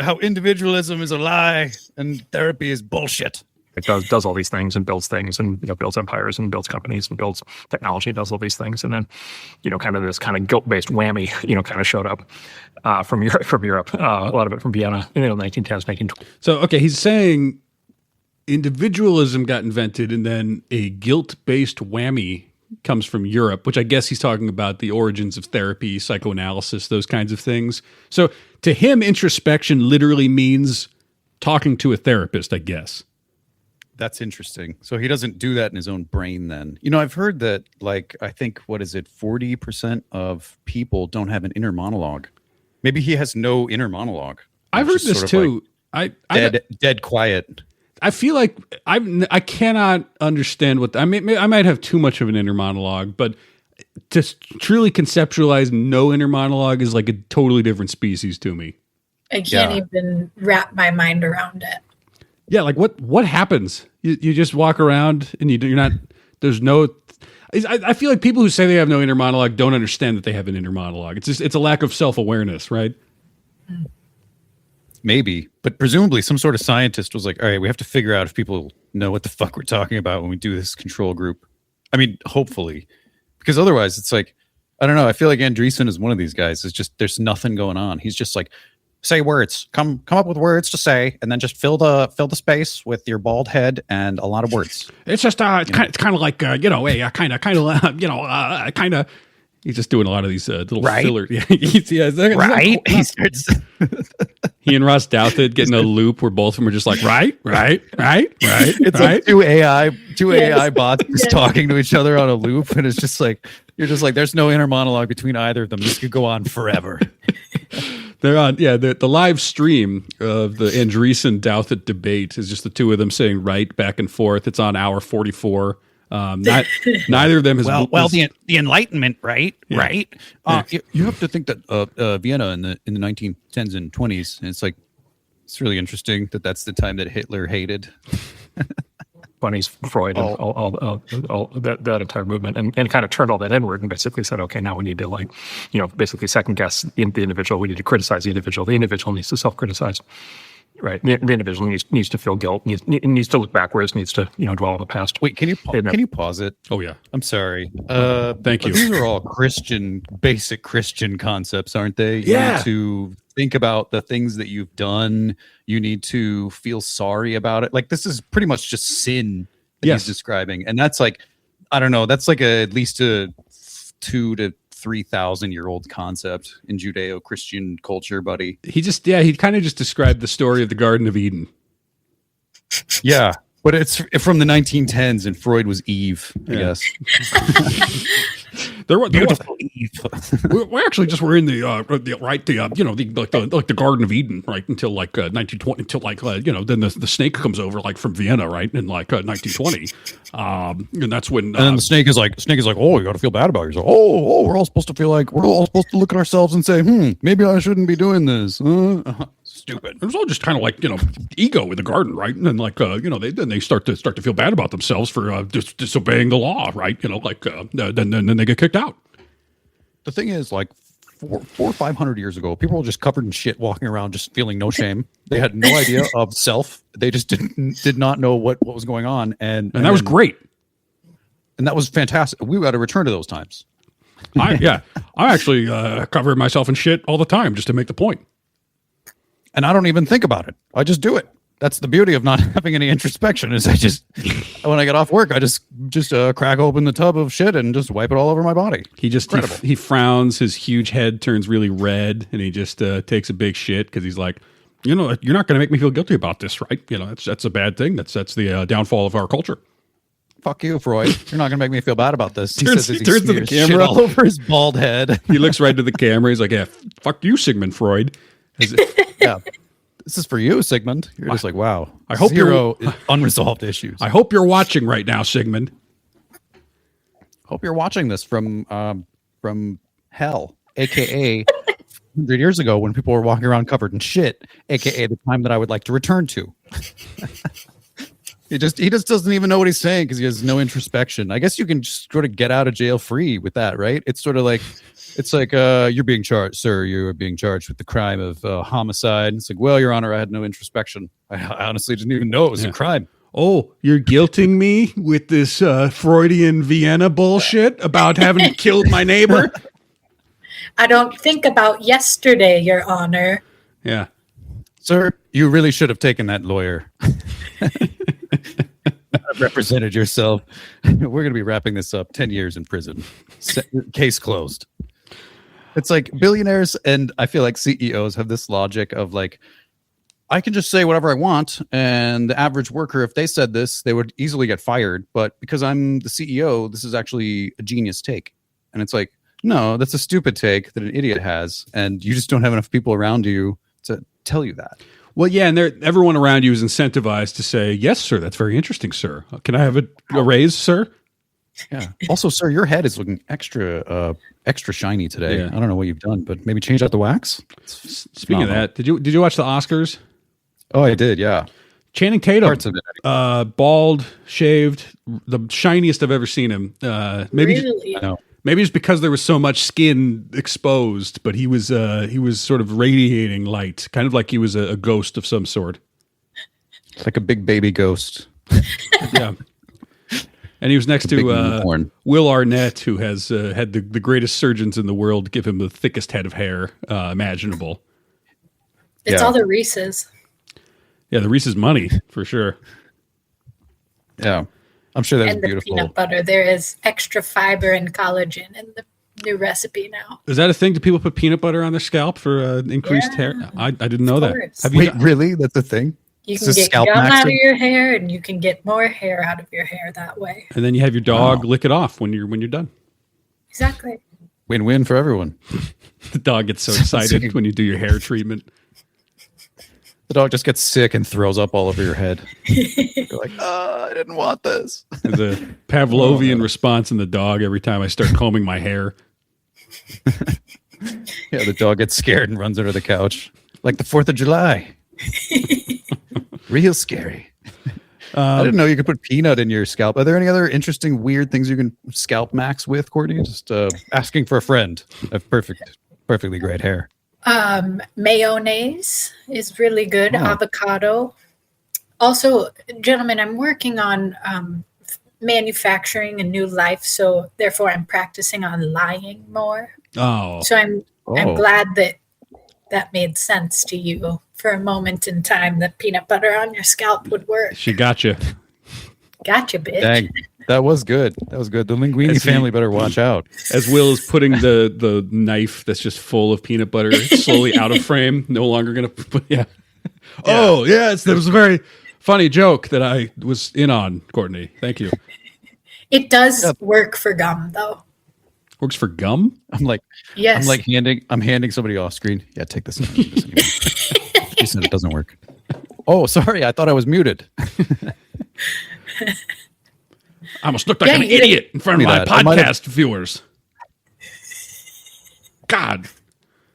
how individualism is a lie and therapy is bullshit. It does all these things and builds things and builds empires and builds companies and builds technology, does all these things, and then kind of this kind of guilt-based whammy kind of showed up from Europe, a lot of it from Vienna in the 1910s, 1920s. So okay, he's saying individualism got invented and then a guilt-based whammy comes from Europe, which I guess he's talking about the origins of therapy, psychoanalysis, those kinds of things. So to him, introspection literally means talking to a therapist, I guess. That's interesting. So he doesn't do that in his own brain then. I've heard that, like, I think, 40% of people don't have an inner monologue. Maybe he has no inner monologue. I've heard this too. Like dead quiet. I feel like I cannot understand what I might have too much of an inner monologue, but to truly conceptualize no inner monologue is like a totally different species to me. I can't even wrap my mind around it. Yeah, like what happens? You just walk around and you're not. There's no. I feel like people who say they have no inner monologue don't understand that they have an inner monologue. It's a lack of self-awareness, right? Maybe, but presumably some sort of scientist was like, all right, we have to figure out if people know what the fuck we're talking about when we do this control group. I mean, hopefully, because otherwise it's like, I don't know. I feel like Andreessen is one of these guys. It's just, there's nothing going on. He's just like, say words, come up with words to say, and then just fill the space with your bald head and a lot of words. It's just, it's kind of like, kind of. He's just doing a lot of these little filler. Yeah, right. He and Ross Douthat get in a loop where both of them are just like, right. It's like two AI bots just talking to each other on a loop, and it's just like you're just like, there's no inner monologue between either of them. This could go on forever. They're on, the live stream of the Andreessen Douthat debate is just the two of them saying right back and forth. It's on hour 44. Neither of them has. The Enlightenment, right? Yeah. Right. You have to think that Vienna in the 1910s and 20s, and it's like, it's really interesting that that's the time that Hitler hated. Bunny's Freud and all that entire movement, and kind of turned all that inward and basically said, okay, now we need to basically second guess the individual. We need to criticize the individual. The individual needs to self-criticize. Right, the individual needs to feel guilt. Needs to look backwards. Needs to dwell on the past. Wait, can you pause it? Oh yeah, I'm sorry. Thank you. These are all basic Christian concepts, aren't they? You need to think about the things that you've done. You need to feel sorry about it. Like, this is pretty much just sin that he's describing, and that's like, I don't know. That's like at least a 2,000 to 3,000 year old concept in Judeo-Christian culture, buddy. He kind of just described the story of the Garden of Eden. Yeah, but it's from the 1910s, and Freud was Eve, I guess. Beautiful Eve. we actually just were in the Garden of Eden, right, until like 1920, until like then the snake comes over like from Vienna, right, in like 1920, and that's when and the snake is like, oh, you got to feel bad about yourself. Oh, we're all supposed to look at ourselves and say, maybe I shouldn't be doing this. Stupid. It was all just kind of like ego in the garden, right? And then like they start to feel bad about themselves for disobeying the law, right? Then they get kicked out. The thing is, like 400 or 500 years ago, people were just covered in shit, walking around, just feeling no shame. They had no idea of self. They just did not know what was going on, and that was great. And that was fantastic. We got to return to those times. I actually cover myself in shit all the time just to make the point. And I don't even think about it. I just do it. that's the beauty of not having any introspection. Is I just when I get off work, I just crack open the tub of shit and just wipe it all over my body. He frowns. His huge head turns really red, and he just takes a big shit because he's like, you're not going to make me feel guilty about this, right? That's a bad thing. That's the downfall of our culture. Fuck you, Freud. You're not going to make me feel bad about this. He turns says as he to the smears shit camera all over his bald head. He looks right to the camera. He's like, yeah, fuck you, Sigmund Freud. Yeah. This is for you, Sigmund. You're just like, wow. I hope Zero unresolved issues. I hope you're watching right now, Sigmund. Hope you're watching this from hell, aka 100 years ago when people were walking around covered in shit, aka the time that I would like to return to. He just doesn't even know what he's saying because he has no introspection. I guess you can just sort of get out of jail free with that, right? It's sort of like you're being charged, sir. You're being charged with the crime of homicide. It's like, well, Your Honor, I had no introspection. I honestly didn't even know it was a crime. Oh, you're guilting me with this Freudian Vienna bullshit about having killed my neighbor? I don't think about yesterday, Your Honor. Yeah. Sir, you really should have taken that lawyer. Represented yourself. We're going to be wrapping this up. 10 years in prison. Case closed. It's like billionaires and I feel like CEOs have this logic of like, I can just say whatever I want, and the average worker, if they said this, they would easily get fired. But because I'm the CEO, this is actually a genius take. And it's like, no, that's a stupid take that an idiot has, and you just don't have enough people around you to tell you that. Well, yeah, and everyone around you is incentivized to say, yes, sir, that's very interesting, sir. Can I have a raise, sir? Yeah. Also, sir, your head is looking extra shiny today. Yeah. I don't know what you've done, but maybe change out the wax. Speaking of that, did you watch the Oscars? Oh, I did, yeah. Channing Tatum, Parts of it. bald, shaved, the shiniest I've ever seen him. Really? I know. Maybe it's because there was so much skin exposed, but he was sort of radiating light, kind of like he was a ghost of some sort. It's like a big baby ghost. Yeah. And he was next to Will Arnett, who has had the greatest surgeons in the world give him the thickest head of hair imaginable. It's all the Reese's. Yeah, the Reese's money, for sure. Yeah. I'm sure that's and the beautiful. Peanut butter. There is extra fiber and collagen in the new recipe now. Is that a thing? Do people put peanut butter on their scalp for increased hair? I didn't know that. Wait, really? That's a thing? You can get gum out of your hair, and you can get more hair out of your hair that way. And then you have your dog lick it off when you're done. Exactly. Win-win for everyone. The dog gets so excited when you do your hair treatment. The dog just gets sick and throws up all over your head. You're like, I didn't want this. There's a Pavlovian response in the dog every time I start combing my hair. Yeah, the dog gets scared and runs under the couch. Like the 4th of July. Real scary. I didn't know you could put peanut in your scalp. Are there any other interesting, weird things you can scalp max with, Courtney? Just asking for a friend. I have perfectly great hair. Mayonnaise is really good. Avocado. Also, gentlemen, I'm working on manufacturing a new life, so therefore I'm practicing on lying more. Oh. So I'm glad that made sense to you for a moment in time that peanut butter on your scalp would work. She got you. Gotcha, bitch. Dang. That was good. The Linguini family better watch out. As Will is putting the knife that's just full of peanut butter slowly out of frame, no longer going to put, yeah. Oh, yes. That was a very funny joke that I was in on, Courtney. Thank you. It does work for gum, though. Works for gum? Yes. I'm handing somebody off screen. Yeah, take this. She said it doesn't work. Oh, sorry. I thought I was muted. I almost looked like an idiot in front of my podcast viewers. God,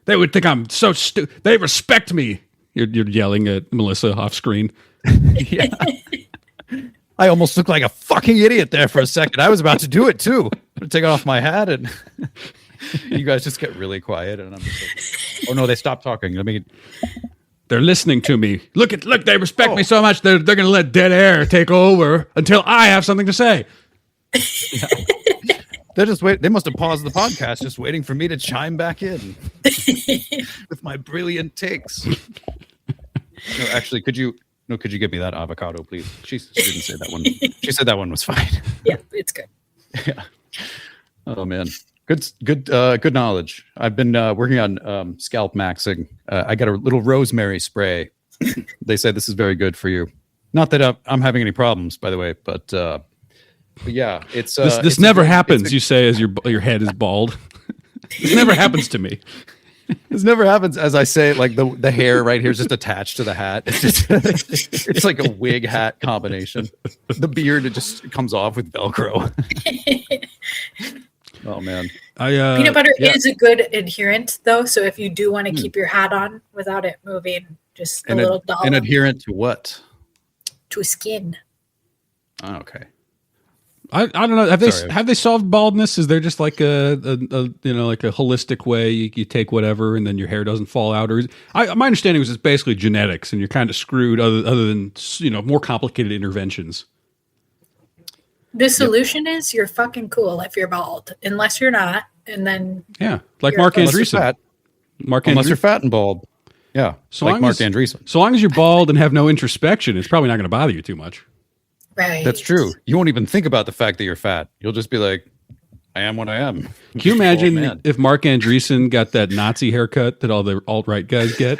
they would think I'm so stupid. They respect me. You're yelling at Melissa off screen. Yeah. I almost looked like a fucking idiot there for a second. I was about to do it too. I'm taking off my hat and you guys just get really quiet and I'm just like, oh no, they stopped talking. They're listening to me. Look, they respect me so much. They're going to let dead air take over until I have something to say. Yeah. They're just wait. They must have paused the podcast, just waiting for me to chime back in with my brilliant takes. No, actually, could you No, could you give me that avocado, please? She didn't say that one. She said that one was fine. Yeah, it's good. Yeah. Oh man, good knowledge. I've been working on scalp maxing. I got a little rosemary spray. They say this is very good for you. Not that I'm having any problems, by the way, but yeah, it's this it's never happens. You say as your head is bald. This never happens to me. This never happens as I say. Like the hair right here is just attached to the hat. It's just it's like a wig hat combination. The beard, it just comes off with Velcro. Oh man, peanut butter is a good adherent though. So if you do want to keep your hat on without it moving, just a little dollop. An adherent to what? To skin. Oh, okay. I don't know. Have they solved baldness? Is there just like a like a holistic way you take whatever and then your hair doesn't fall out? Or my understanding was it's basically genetics and you're kind of screwed other than more complicated interventions. The solution is you're fucking cool if you're bald, unless you're not, and then like Mark Andreessen. Unless you're fat and bald. Yeah, so like Mark Andreessen. So long as you're bald and have no introspection, it's probably not going to bother you too much. Right. That's true. You won't even think about the fact that you're fat. You'll just be like, I am what I am. Can you imagine if Mark Andreessen got that Nazi haircut that all the alt-right guys get?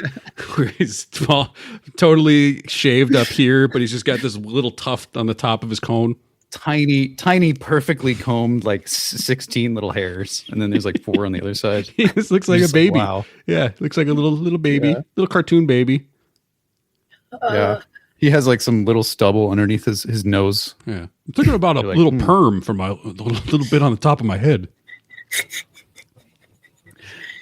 Where he's totally shaved up here, but he's just got this little tuft on the top of his cone. Tiny, perfectly combed, like 16 little hairs. And then there's like 4 on the other side. He just looks like a baby. Wow. Yeah, looks like a little baby, little cartoon baby. Yeah. He has like some little stubble underneath his nose. Yeah. I'm thinking about a little perm for my little bit on the top of my head.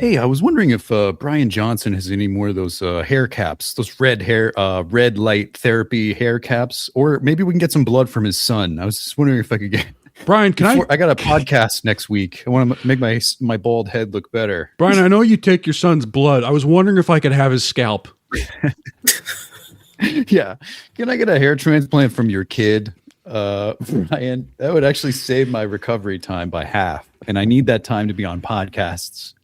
Hey, I was wondering if Brian Johnson has any more of those hair caps, those red light therapy hair caps, or maybe we can get some blood from his son. I was just wondering if I could get. Brian, I got a podcast next week. I want to make my bald head look better. Brian, I know you take your son's blood. I was wondering if I could have his scalp. Yeah. Can I get a hair transplant from your kid? Brian, that would actually save my recovery time by half. And I need that time to be on podcasts.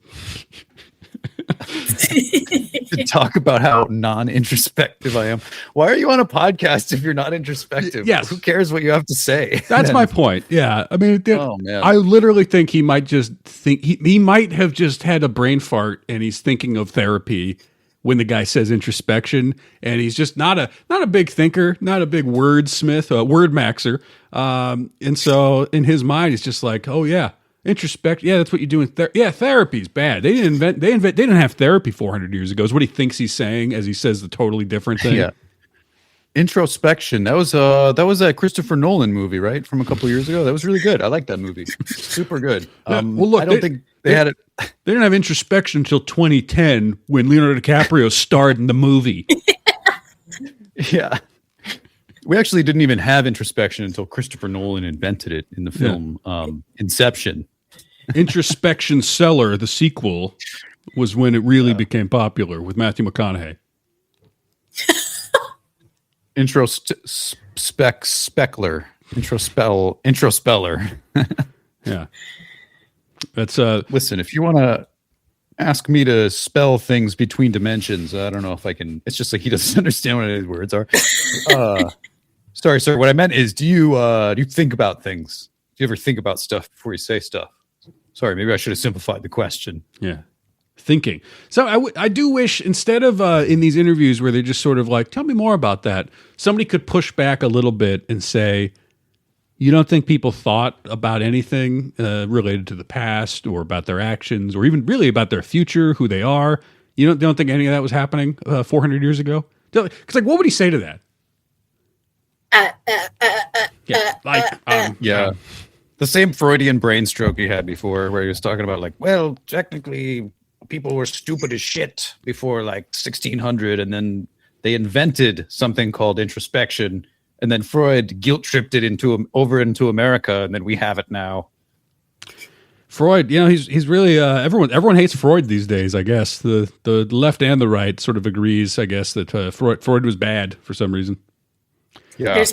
To talk about how non-introspective I am. Why are you on a podcast if you're not introspective? Yes. Who cares what you have to say? That's my point. Yeah. I mean, man. I literally think he might just think he might have just had a brain fart and he's thinking of therapy when the guy says introspection, and he's just not a big thinker, not a big wordsmith, a word maxer. And so in his mind, he's just like, oh yeah, introspect. Yeah, that's what you do in therapy. Yeah, therapy's bad. They didn't have therapy 400 years ago. Is what he thinks he's saying as he says the totally different thing. Yeah. Introspection. That was that Christopher Nolan movie, right? From a couple of years ago. That was really good. I like that movie. Super good. Well, look, I don't think they had it. They didn't have introspection until 2010 when Leonardo DiCaprio starred in the movie. Yeah. We actually didn't even have introspection until Christopher Nolan invented it in the film Inception. Introspection Cellar, the sequel, was when it really became popular with Matthew McConaughey. Introspeller. Yeah. That's listen, if you want to ask me to spell things between dimensions, I don't know if I can. It's just like he doesn't understand what his words are. Sorry, sir. What I meant is, do you think about things? Do you ever think about stuff before you say stuff? Sorry, maybe I should have simplified the question. Yeah. Thinking. So I do wish instead of in these interviews where they're just sort of like, tell me more about that, somebody could push back a little bit and say, you don't think people thought about anything related to the past or about their actions or even really about their future, who they are? You don't think any of that was happening 400 years ago? Because like, what would he say to that? Yeah. The same Freudian brain stroke he had before where he was talking about like, well, technically people were stupid as shit before like 1600 and then they invented something called introspection and then Freud guilt tripped it over into America and then we have it now. Freud, he's really everyone hates Freud these days, I guess. The left and the right sort of agrees, I guess, that Freud was bad for some reason. Yeah.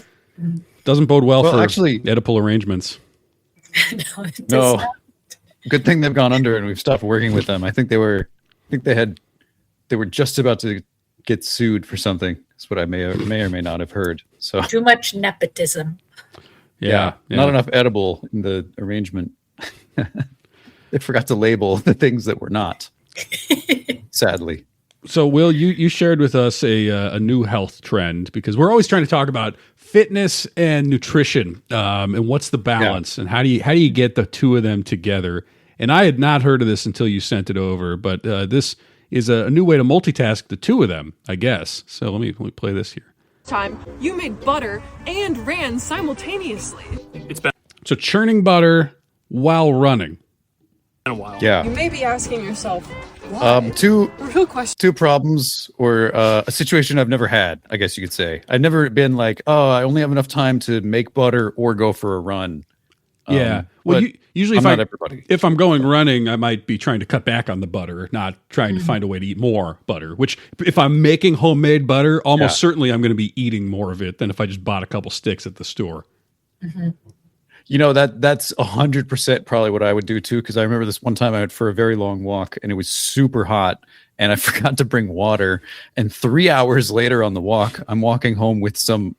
Doesn't bode well for actually, Oedipal arrangements. No. Good thing they've gone under and we've stopped working with them. I think they were just about to get sued for something. That's what I may or may not have heard. So Too much nepotism. yeah, not enough edible in the arrangement. They forgot to label the things that were not. Sadly. So, Will, you shared with us a new health trend, because we're always trying to talk about fitness and nutrition, and what's the balance, and how do you get the two of them together? And I had not heard of this until you sent it over, but this is a new way to multitask the two of them, I guess. So let me play this here. Time you made butter and ran simultaneously. So churning butter while running. In a while. Yeah. You may be asking yourself, why? Two The real question. two problems, or a situation I've never had, I guess you could say. I've never been like, oh, I only have enough time to make butter or go for a run. Yeah. Well, usually not everybody. if I'm going running, I might be trying to cut back on the butter, not trying to find a way to eat more butter, which if I'm making homemade butter, almost certainly I'm going to be eating more of it than if I just bought a couple sticks at the store. Mm-hmm. You know, that's 100% probably what I would do too. Because I remember this one time I went for a very long walk and it was super hot, and I forgot to bring water. And 3 hours later on the walk, I'm walking home with some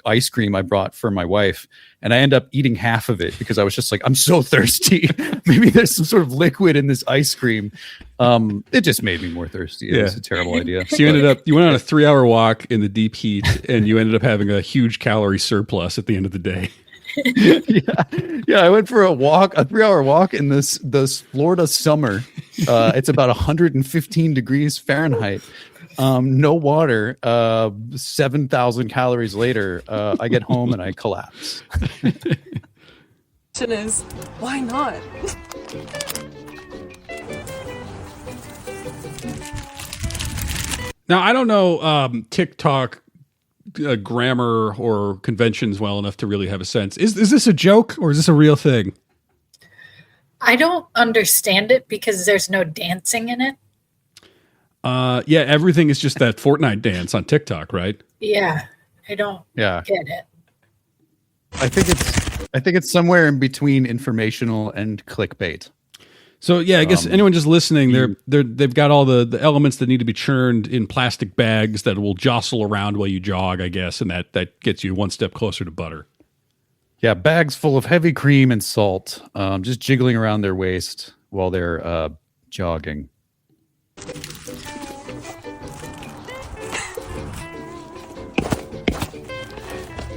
ice cream I brought for my wife, and I end up eating half of it because I was just like, I'm so thirsty. Maybe there's some sort of liquid in this ice cream. It just made me more thirsty. It was a terrible idea. So you went on a 3-hour walk in the deep heat, and you ended up having a huge calorie surplus at the end of the day. Yeah, I went for a 3-hour walk in this Florida summer. It's about 115 degrees Fahrenheit. No water. 7,000 calories later, I get home and I collapse. Question is, why not? Now, I don't know TikTok grammar or conventions well enough to really have a sense. Is this a joke or is this a real thing? I don't understand it because there's no dancing in it. Yeah, everything is just that Fortnite dance on TikTok, right? Yeah, I don't get it. I think it's somewhere in between informational and clickbait. So yeah, I guess anyone just listening, they've got all the elements that need to be churned in plastic bags that will jostle around while you jog, I guess, and that gets you one step closer to butter. Yeah, bags full of heavy cream and salt, just jiggling around their waist while they're jogging.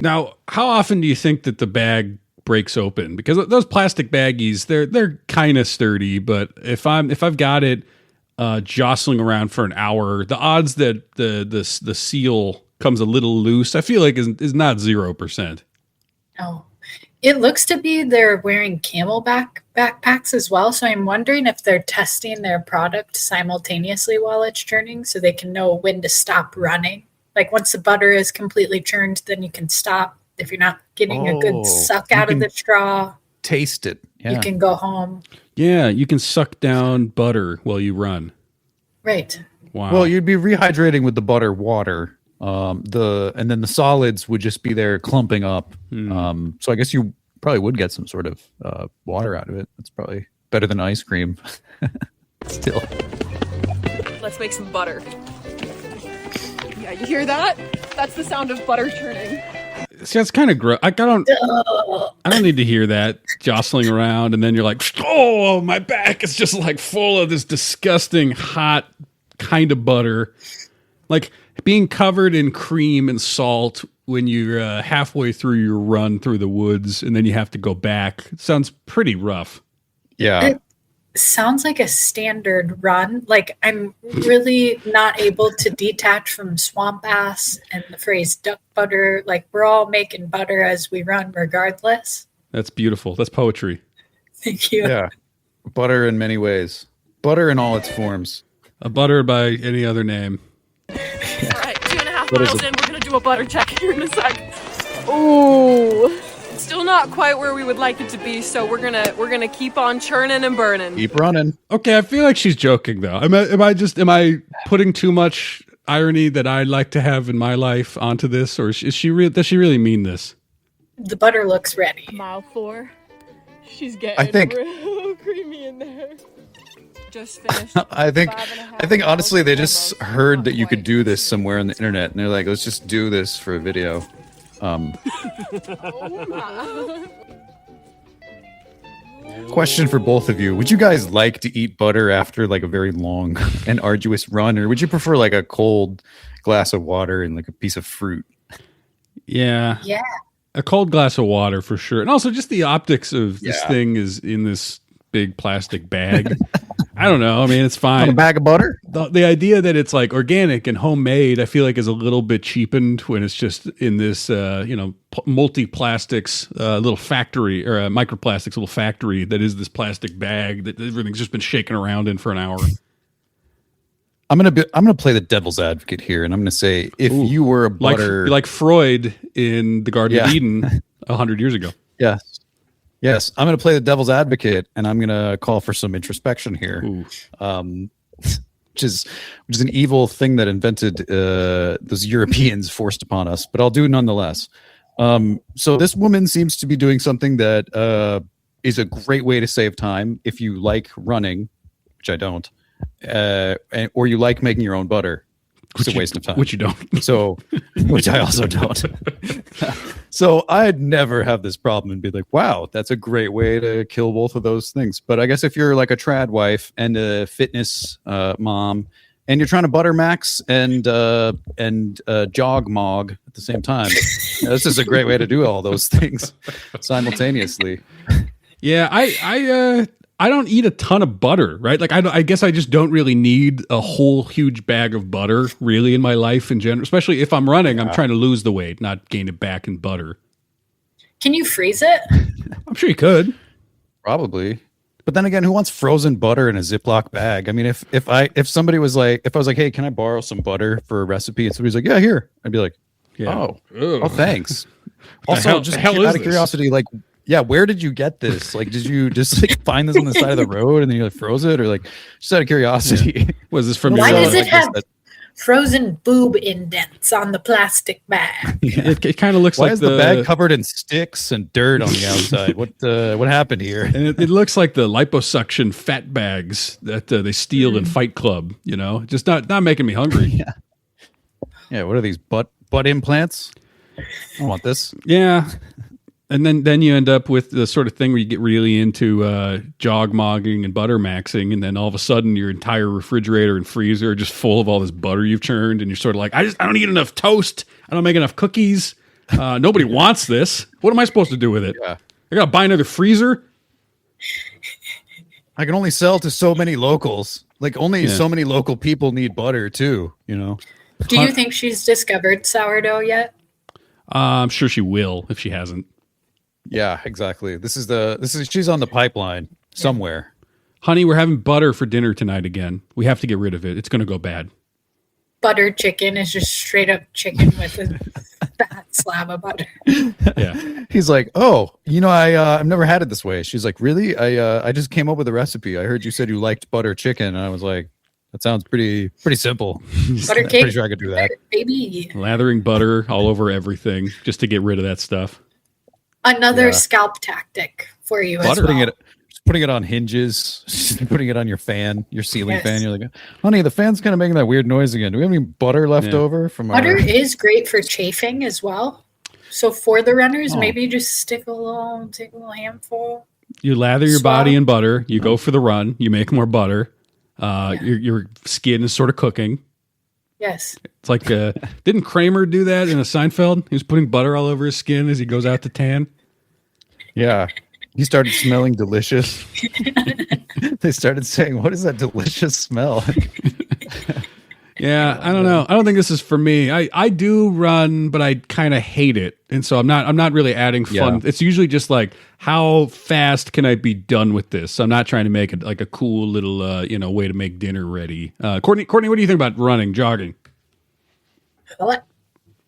Now, how often do you think that the bag breaks open? Because those plastic baggies, they're kind of sturdy, but if I've got it jostling around for an hour, the odds that the seal comes a little loose, I feel like is not 0%. No. It looks to be they're wearing camelback backpacks as well. So I'm wondering if they're testing their product simultaneously while it's churning so they can know when to stop running. Like once the butter is completely churned, then you can stop. If you're not getting a good suck out of the straw, taste it. Yeah. You can go home. Yeah, you can suck down butter while you run. Right. Wow. Well, you'd be rehydrating with the butter water. And then the solids would just be there clumping up. So I guess you probably would get some sort of water out of it. That's probably better than ice cream. Still. Let's make some butter. Yeah, you hear that? That's the sound of butter churning. See, that's kind of gross. I don't need to hear that jostling around, and then you're like, oh, my back is just like full of this disgusting hot kind of butter. Like being covered in cream and salt when you're halfway through your run through the woods, and then you have to go back. It sounds pretty rough. Yeah. It sounds like a standard run. Like I'm really not able to detach from swamp ass and the phrase duck butter. Like we're all making butter as we run regardless. That's beautiful. That's poetry. Thank you. Yeah. Butter in many ways. Butter in all its forms. A butter by any other name. All right, 2.5 miles in, we're going to do a butter check here in a sec. Ooh. Still not quite where we would like it to be, so we're gonna keep on churning and burning. Keep running. Okay, I feel like she's joking though. Am I putting too much irony that I like to have in my life onto this, or does she really mean this? The butter looks ready. Mile 4. She's getting real creamy in there. Just finished. I think honestly, they just heard that you could do this somewhere on the internet, and they're like, let's just do this for a video. Question for both of you: would you guys like to eat butter after like a very long and arduous run, or would you prefer like a cold glass of water and like a piece of fruit? Yeah. Yeah. A cold glass of water for sure. And also just the optics of this thing is in this big plastic bag. I don't know. I mean, it's fine. On a bag of butter? The idea that it's like organic and homemade, I feel like is a little bit cheapened when it's just in this, multi-plastics little factory or microplastics little factory that is this plastic bag that everything's just been shaken around in for an hour. I'm gonna play the devil's advocate here, and I'm gonna say if you were a butter like Freud in the Garden of Eden 100 years ago. Yes, I'm gonna play the devil's advocate, and I'm gonna call for some introspection here, which is an evil thing that invented those Europeans forced upon us. But I'll do it nonetheless. So this woman seems to be doing something that is a great way to save time if you like running, which I don't. Or you like making your own butter. It's a waste of time. Which you don't. So, which I also don't. So I'd never have this problem and be like, wow, that's a great way to kill both of those things. But I guess if you're like a trad wife and a fitness mom, and you're trying to butter max and jog mog at the same time, this is a great way to do all those things simultaneously. Yeah, I don't eat a ton of butter, right? Like I guess I just don't really need a whole huge bag of butter really in my life in general, especially if I'm running. I'm trying to lose the weight, not gain it back in butter. Can you freeze it? I'm sure you could. Probably. But then again, who wants frozen butter in a Ziploc bag? I mean, if somebody was like, if I was like, hey, can I borrow some butter for a recipe? And somebody's like, yeah, here. I'd be like, oh, thanks. Also, just out of curiosity, like, yeah, where did you get this? Like, did you just like find this on the side of the road and then you like froze it, or like just out of curiosity? Was this from? Why does it have frozen boob indents on the plastic bag? It kind of looks like is the bag covered in sticks and dirt on the outside? What happened here? And it looks like the liposuction fat bags that they steal in Fight Club. You know, just not making me hungry. Yeah. What are these butt implants? I don't want this. Yeah. And then you end up with the sort of thing where you get really into jog mogging and butter maxing, and then all of a sudden your entire refrigerator and freezer are just full of all this butter you've churned, and you're sort of like, I don't eat enough toast. I don't make enough cookies. Nobody wants this. What am I supposed to do with it? Yeah. I gotta buy another freezer. I can only sell to so many locals. Like only so many local people need butter too. You know. Do you think she's discovered sourdough yet? I'm sure she will if she hasn't. Yeah, exactly. This is she's on the pipeline somewhere. Honey, we're having butter for dinner tonight again. We have to get rid of it. It's going to go bad. Buttered chicken is just straight up chicken with a fat slab of butter. Yeah. He's like, oh, I've never had it this way. She's like, really? I just came up with a recipe. I heard you said you liked butter chicken, and I was like, that sounds pretty simple. Butter cake. Pretty sure I could do that. Baby. Lathering butter all over everything just to get rid of that stuff. Another scalp tactic for you as well. Putting it on hinges, putting it on your fan, your ceiling fan. You're like, honey, the fan's kind of making that weird noise again. Do we have any butter left over from butter is great for chafing as well. So for the runners, maybe just take a little handful. You lather your body in butter. You go for the run. You make more butter. Your skin is sort of cooking. Yes. It's like, didn't Kramer do that in a Seinfeld? He was putting butter all over his skin as he goes out to tan. Yeah. He started smelling delicious. They started saying, what is that delicious smell? Yeah, I don't know. I don't think this is for me. I do run, but I kind of hate it. And so I'm not really adding fun. Yeah. It's usually just like, how fast can I be done with this? So I'm not trying to make it like a cool little way to make dinner ready. Courtney, what do you think about running, jogging? Well,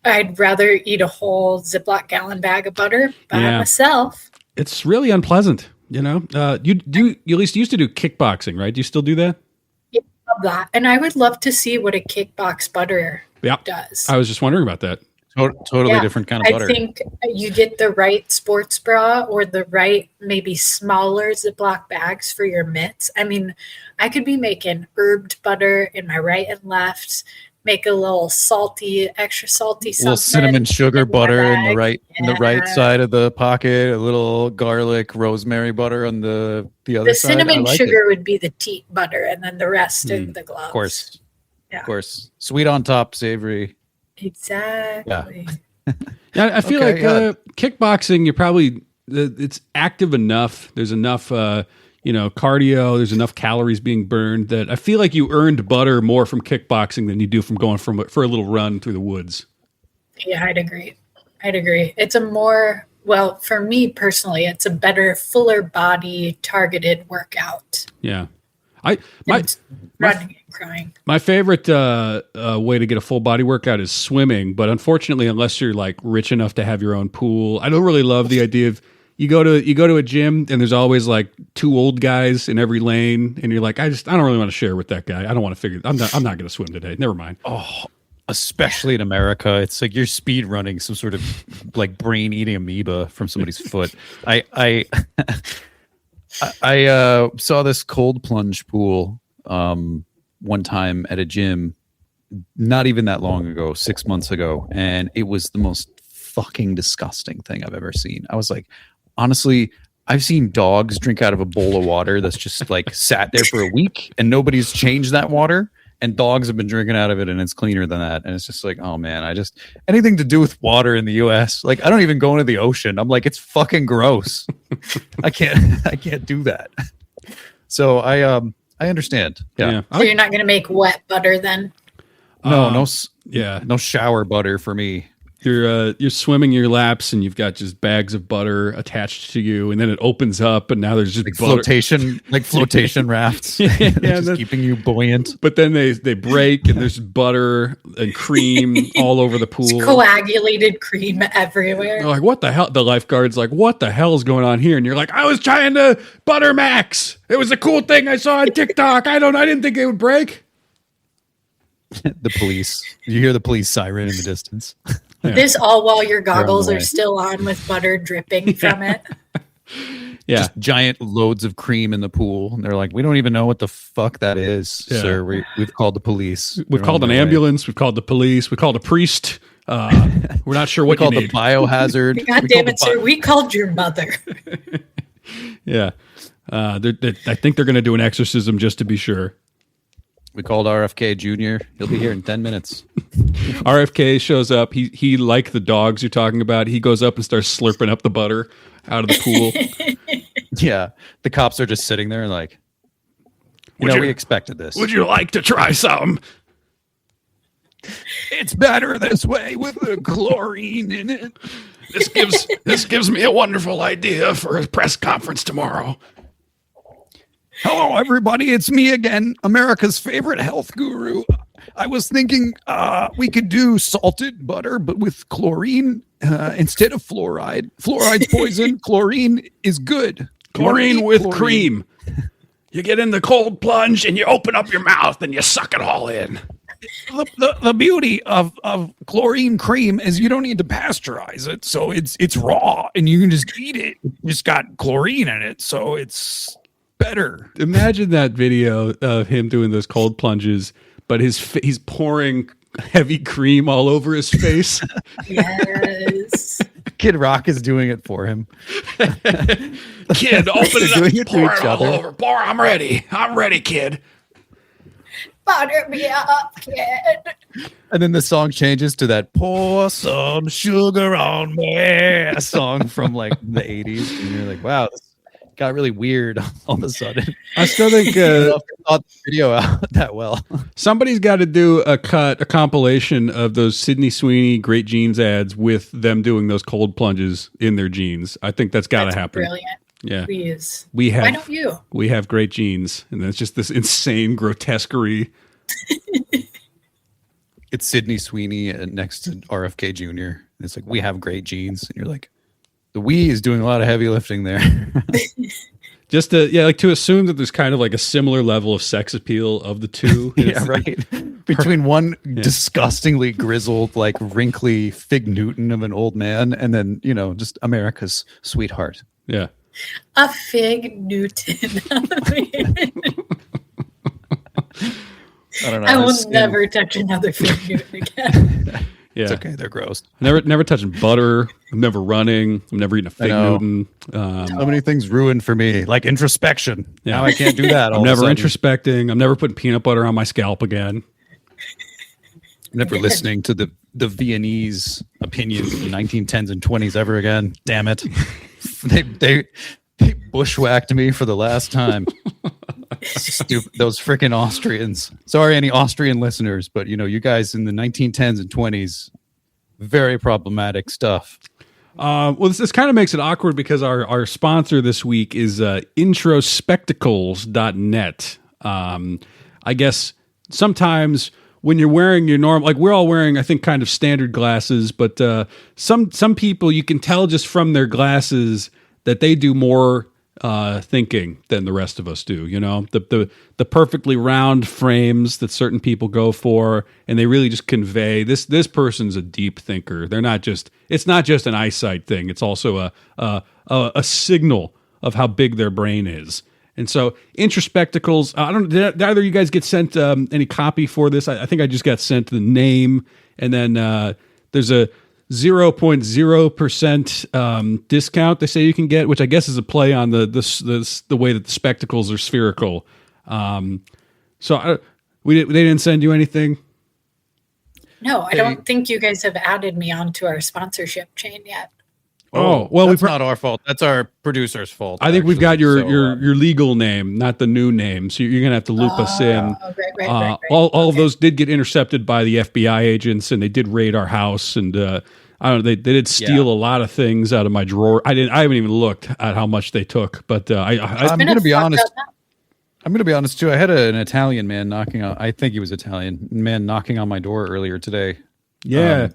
I'd rather eat a whole Ziploc gallon bag of butter by myself. It's really unpleasant, you know. You at least used to do kickboxing, right? Do you still do that? That, and I would love to see what a kickbox butter does. I was just wondering about that. Totally different kind of butter. I think you get the right sports bra or the right, maybe smaller Ziploc bags for your mitts. I mean, I could be making herbed butter in my right and left, make a little salty, extra salty something. A little cinnamon sugar butter in the right Yeah. side of the pocket, a little garlic, rosemary butter on the other The side. I cinnamon like sugar it. would be the teat butter, and then the rest are the gloves. Of course. Yeah. Of course. Sweet on top, savory. Exactly. Yeah, I feel Okay, like kickboxing, you're probably it's active enough. There's enough, cardio. There's enough calories being burned that I feel like you earned butter more from kickboxing than you do from going for a little run through the woods. Yeah, I'd agree. It's a more, well, for me personally, it's a better, fuller body targeted workout. Yeah. Running and crying. My favorite way to get a full body workout is swimming, but unfortunately, unless you're like rich enough to have your own pool, I don't really love the idea of you go to a gym and there's always like two old guys in every lane, and you're like, I don't really want to share with that guy. I don't want to figure. I'm not going to swim today. Never mind. Oh, especially in America, it's like you're speed running some sort of like brain eating amoeba from somebody's foot. I saw this cold plunge pool one time at a gym not even that long ago, 6 months ago, and it was the most fucking disgusting thing I've ever seen. I was like, honestly, I've seen dogs drink out of a bowl of water that's just like sat there for a week and nobody's changed that water, and dogs have been drinking out of it and it's cleaner than that. And it's just like, oh man, anything to do with water in the US, like I don't even go into the ocean. I'm like, it's fucking gross. I can't do that. So I understand. Yeah. So you're not going to make wet butter then? No shower butter for me. You're swimming your laps and you've got just bags of butter attached to you, and then it opens up and now there's just like butter. flotation rafts. Just keeping you buoyant. But then they break and there's butter and cream all over the pool. It's coagulated cream everywhere. They're like, what the hell? The lifeguard's like, what the hell is going on here? And you're like, I was trying to butter max. It was a cool thing I saw on TikTok. I didn't think it would break. The police. You hear the police siren in the distance. Yeah. This all while your goggles are still on with butter dripping from it. Yeah. Just giant loads of cream in the pool. And they're like, we don't even know what the fuck that is, sir. We've called the police. We've called an ambulance. We've called the police. We called a priest. We're not sure what we you called need. the biohazard. God damn it, sir. We called your mother. Yeah. I think they're going to do an exorcism just to be sure. We called RFK Jr. He'll be here in 10 minutes. RFK shows up. He like the dogs you're talking about. He goes up and starts slurping up the butter out of the pool. Yeah. The cops are just sitting there like, we expected this. Would you like to try some? It's better this way with the chlorine in it. This gives me a wonderful idea for a press conference tomorrow. Hello, everybody. It's me again, America's favorite health guru. I was thinking we could do salted butter, but with chlorine instead of fluoride. Fluoride's poison. Chlorine is good. Chlorine with cream. You get in the cold plunge and you open up your mouth and you suck it all in. The beauty of chlorine cream is you don't need to pasteurize it, so it's raw and you can just eat it. It's just got chlorine in it, so it's better. Imagine that video of him doing those cold plunges, but he's pouring heavy cream all over his face. Yes. Kid Rock is doing it for him. Kid, open it up, pour it all over. Pour, I'm ready, kid. Butter me up, kid. And then the song changes to that "Pour some sugar on me" a song from like the 80s, and you're like, wow, this got really weird all of a sudden. I still think thought the video out that well. Somebody's got to do a compilation of those Sydney Sweeney Great Jeans ads with them doing those cold plunges in their jeans. I think that's got to happen. Brilliant. Yeah. Please. Why don't you? We have great jeans, and then it's just this insane grotesquerie. It's Sydney Sweeney next to RFK Jr. It's like, we have great jeans, and you're like, the we is doing a lot of heavy lifting there. Just to assume that there's kind of like a similar level of sex appeal of the two. Yeah, right. Between one disgustingly grizzled, like wrinkly Fig Newton of an old man, and then just America's sweetheart. Yeah, a Fig Newton. I don't know. I will never touch another Fig Newton again. Yeah, it's okay. They're gross. Never touching butter. I'm never running. I'm never eating a Fig Newton. So many things ruined for me, like introspection. Yeah. Now I can't do that. I'm never introspecting. I'm never putting peanut butter on my scalp again. I'm never listening to the Viennese opinions of the 1910s and 20s ever again. Damn it. They bushwhacked me for the last time. Stupid, those freaking Austrians. Sorry, any Austrian listeners, but you guys in the 1910s and 20s, very problematic stuff. Well, this kind of makes it awkward because our sponsor this week is introspectacles.net. I guess sometimes when you're wearing your normal, like we're all wearing, I think, kind of standard glasses, but some people you can tell just from their glasses that they do more thinking than the rest of us do. The perfectly round frames that certain people go for, and they really just convey this person's a deep thinker. It's not just an eyesight thing. It's also a signal of how big their brain is. And so introspectacles, did either of you guys get sent any copy for this? I think I just got sent the name, and then there's a 0.0% discount they say you can get, which I guess is a play on the way that the spectacles are spherical. So they didn't send you anything? No, I don't think you guys have added me onto our sponsorship chain yet. Oh, well, that's not our fault. That's our producer's fault. I think we've got your legal name, not the new name. So you're going to have to loop us in. Right. All of those did get intercepted by the FBI agents, and they did raid our house. And I don't know, they did steal a lot of things out of my drawer. I haven't even looked at how much they took. But I'm going to be honest. I'm going to be honest too. I had an Italian man knocking on. I think he was Italian man knocking on my door earlier today. Yeah,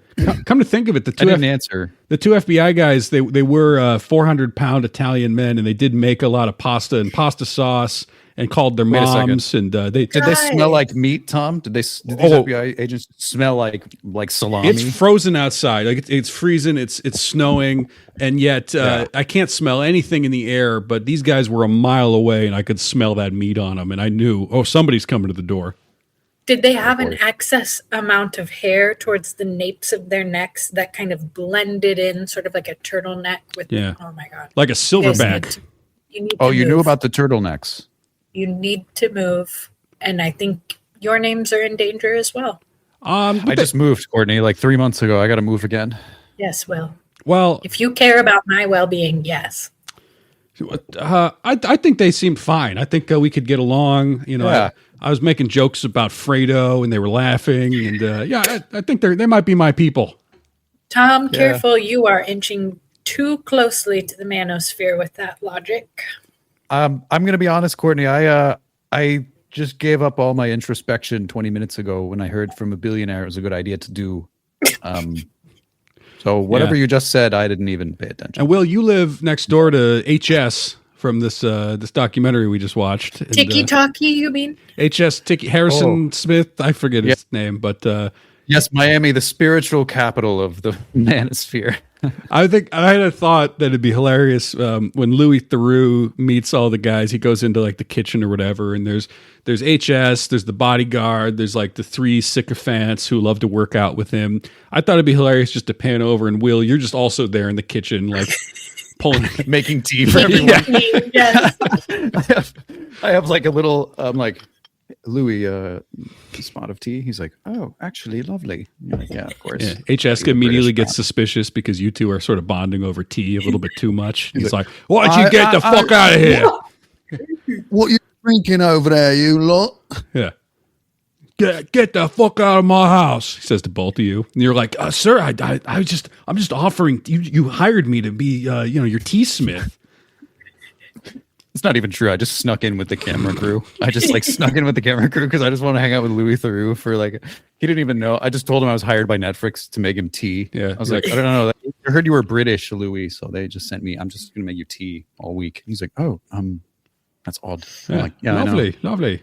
come to think of it, I didn't answer. The two FBI guys, they were 400-pound Italian men, and they did make a lot of pasta and pasta sauce, and called their moms. And did they smell like meat, Tom? Did these FBI agents smell like salami? It's frozen outside, like it's freezing, it's snowing, and yet I can't smell anything in the air. But these guys were a mile away, and I could smell that meat on them, and I knew, somebody's coming to the door. Did they have an excess amount of hair towards the napes of their necks that kind of blended in, sort of like a turtleneck with? Yeah. Oh my God! Like a silverback. You knew about the turtlenecks. You need to move, and I think your names are in danger as well. I just moved, Courtney, like 3 months ago. I got to move again. Yes, Will. Well, if you care about my well-being, yes. I think they seemed fine. I think we could get along. I was making jokes about Fredo, and they were laughing. And I think they might be my people. Tom, careful! You are inching too closely to the manosphere with that logic. I'm going to be honest, Courtney. I just gave up all my introspection 20 minutes ago when I heard from a billionaire it was a good idea to do. So whatever you just said, I didn't even pay attention. And Will, you live next door to HS from this documentary we just watched. Tiki Talkie, you mean? HS Tiki Harrison Smith. I forget his name, but yes, Miami, the spiritual capital of the manosphere. I think I had a thought that it'd be hilarious when Louis Theroux meets all the guys. He goes into like the kitchen or whatever, and there's HS, there's the bodyguard, there's like the three sycophants who love to work out with him. I thought it'd be hilarious just to pan over and Will, you're just also there in the kitchen, like pulling, making tea for everyone. Yes. I have like a little. I'm like, Louis, a spot of tea. He's like, oh, actually, lovely. You're like, yeah, of course. Yeah. HS immediately gets suspicious because you two are sort of bonding over tea a little bit too much. He's like, why don't you get the fuck out of here? What you drinking over there, you lot? Yeah. Get the fuck out of my house, he says to both of you. And you're like, sir, I'm just offering. You hired me to be, your tea smith. It's not even true. I just snuck in with the camera crew. I just snuck in with the camera crew because I just want to hang out with Louis Theroux for he didn't even know. I just told him I was hired by Netflix to make him tea. Yeah. I was like, I don't know. I heard you were British, Louis, so they just sent me. I'm just gonna make you tea all week. He's like, oh, That's odd. Yeah. I'm like, yeah, I know. Lovely.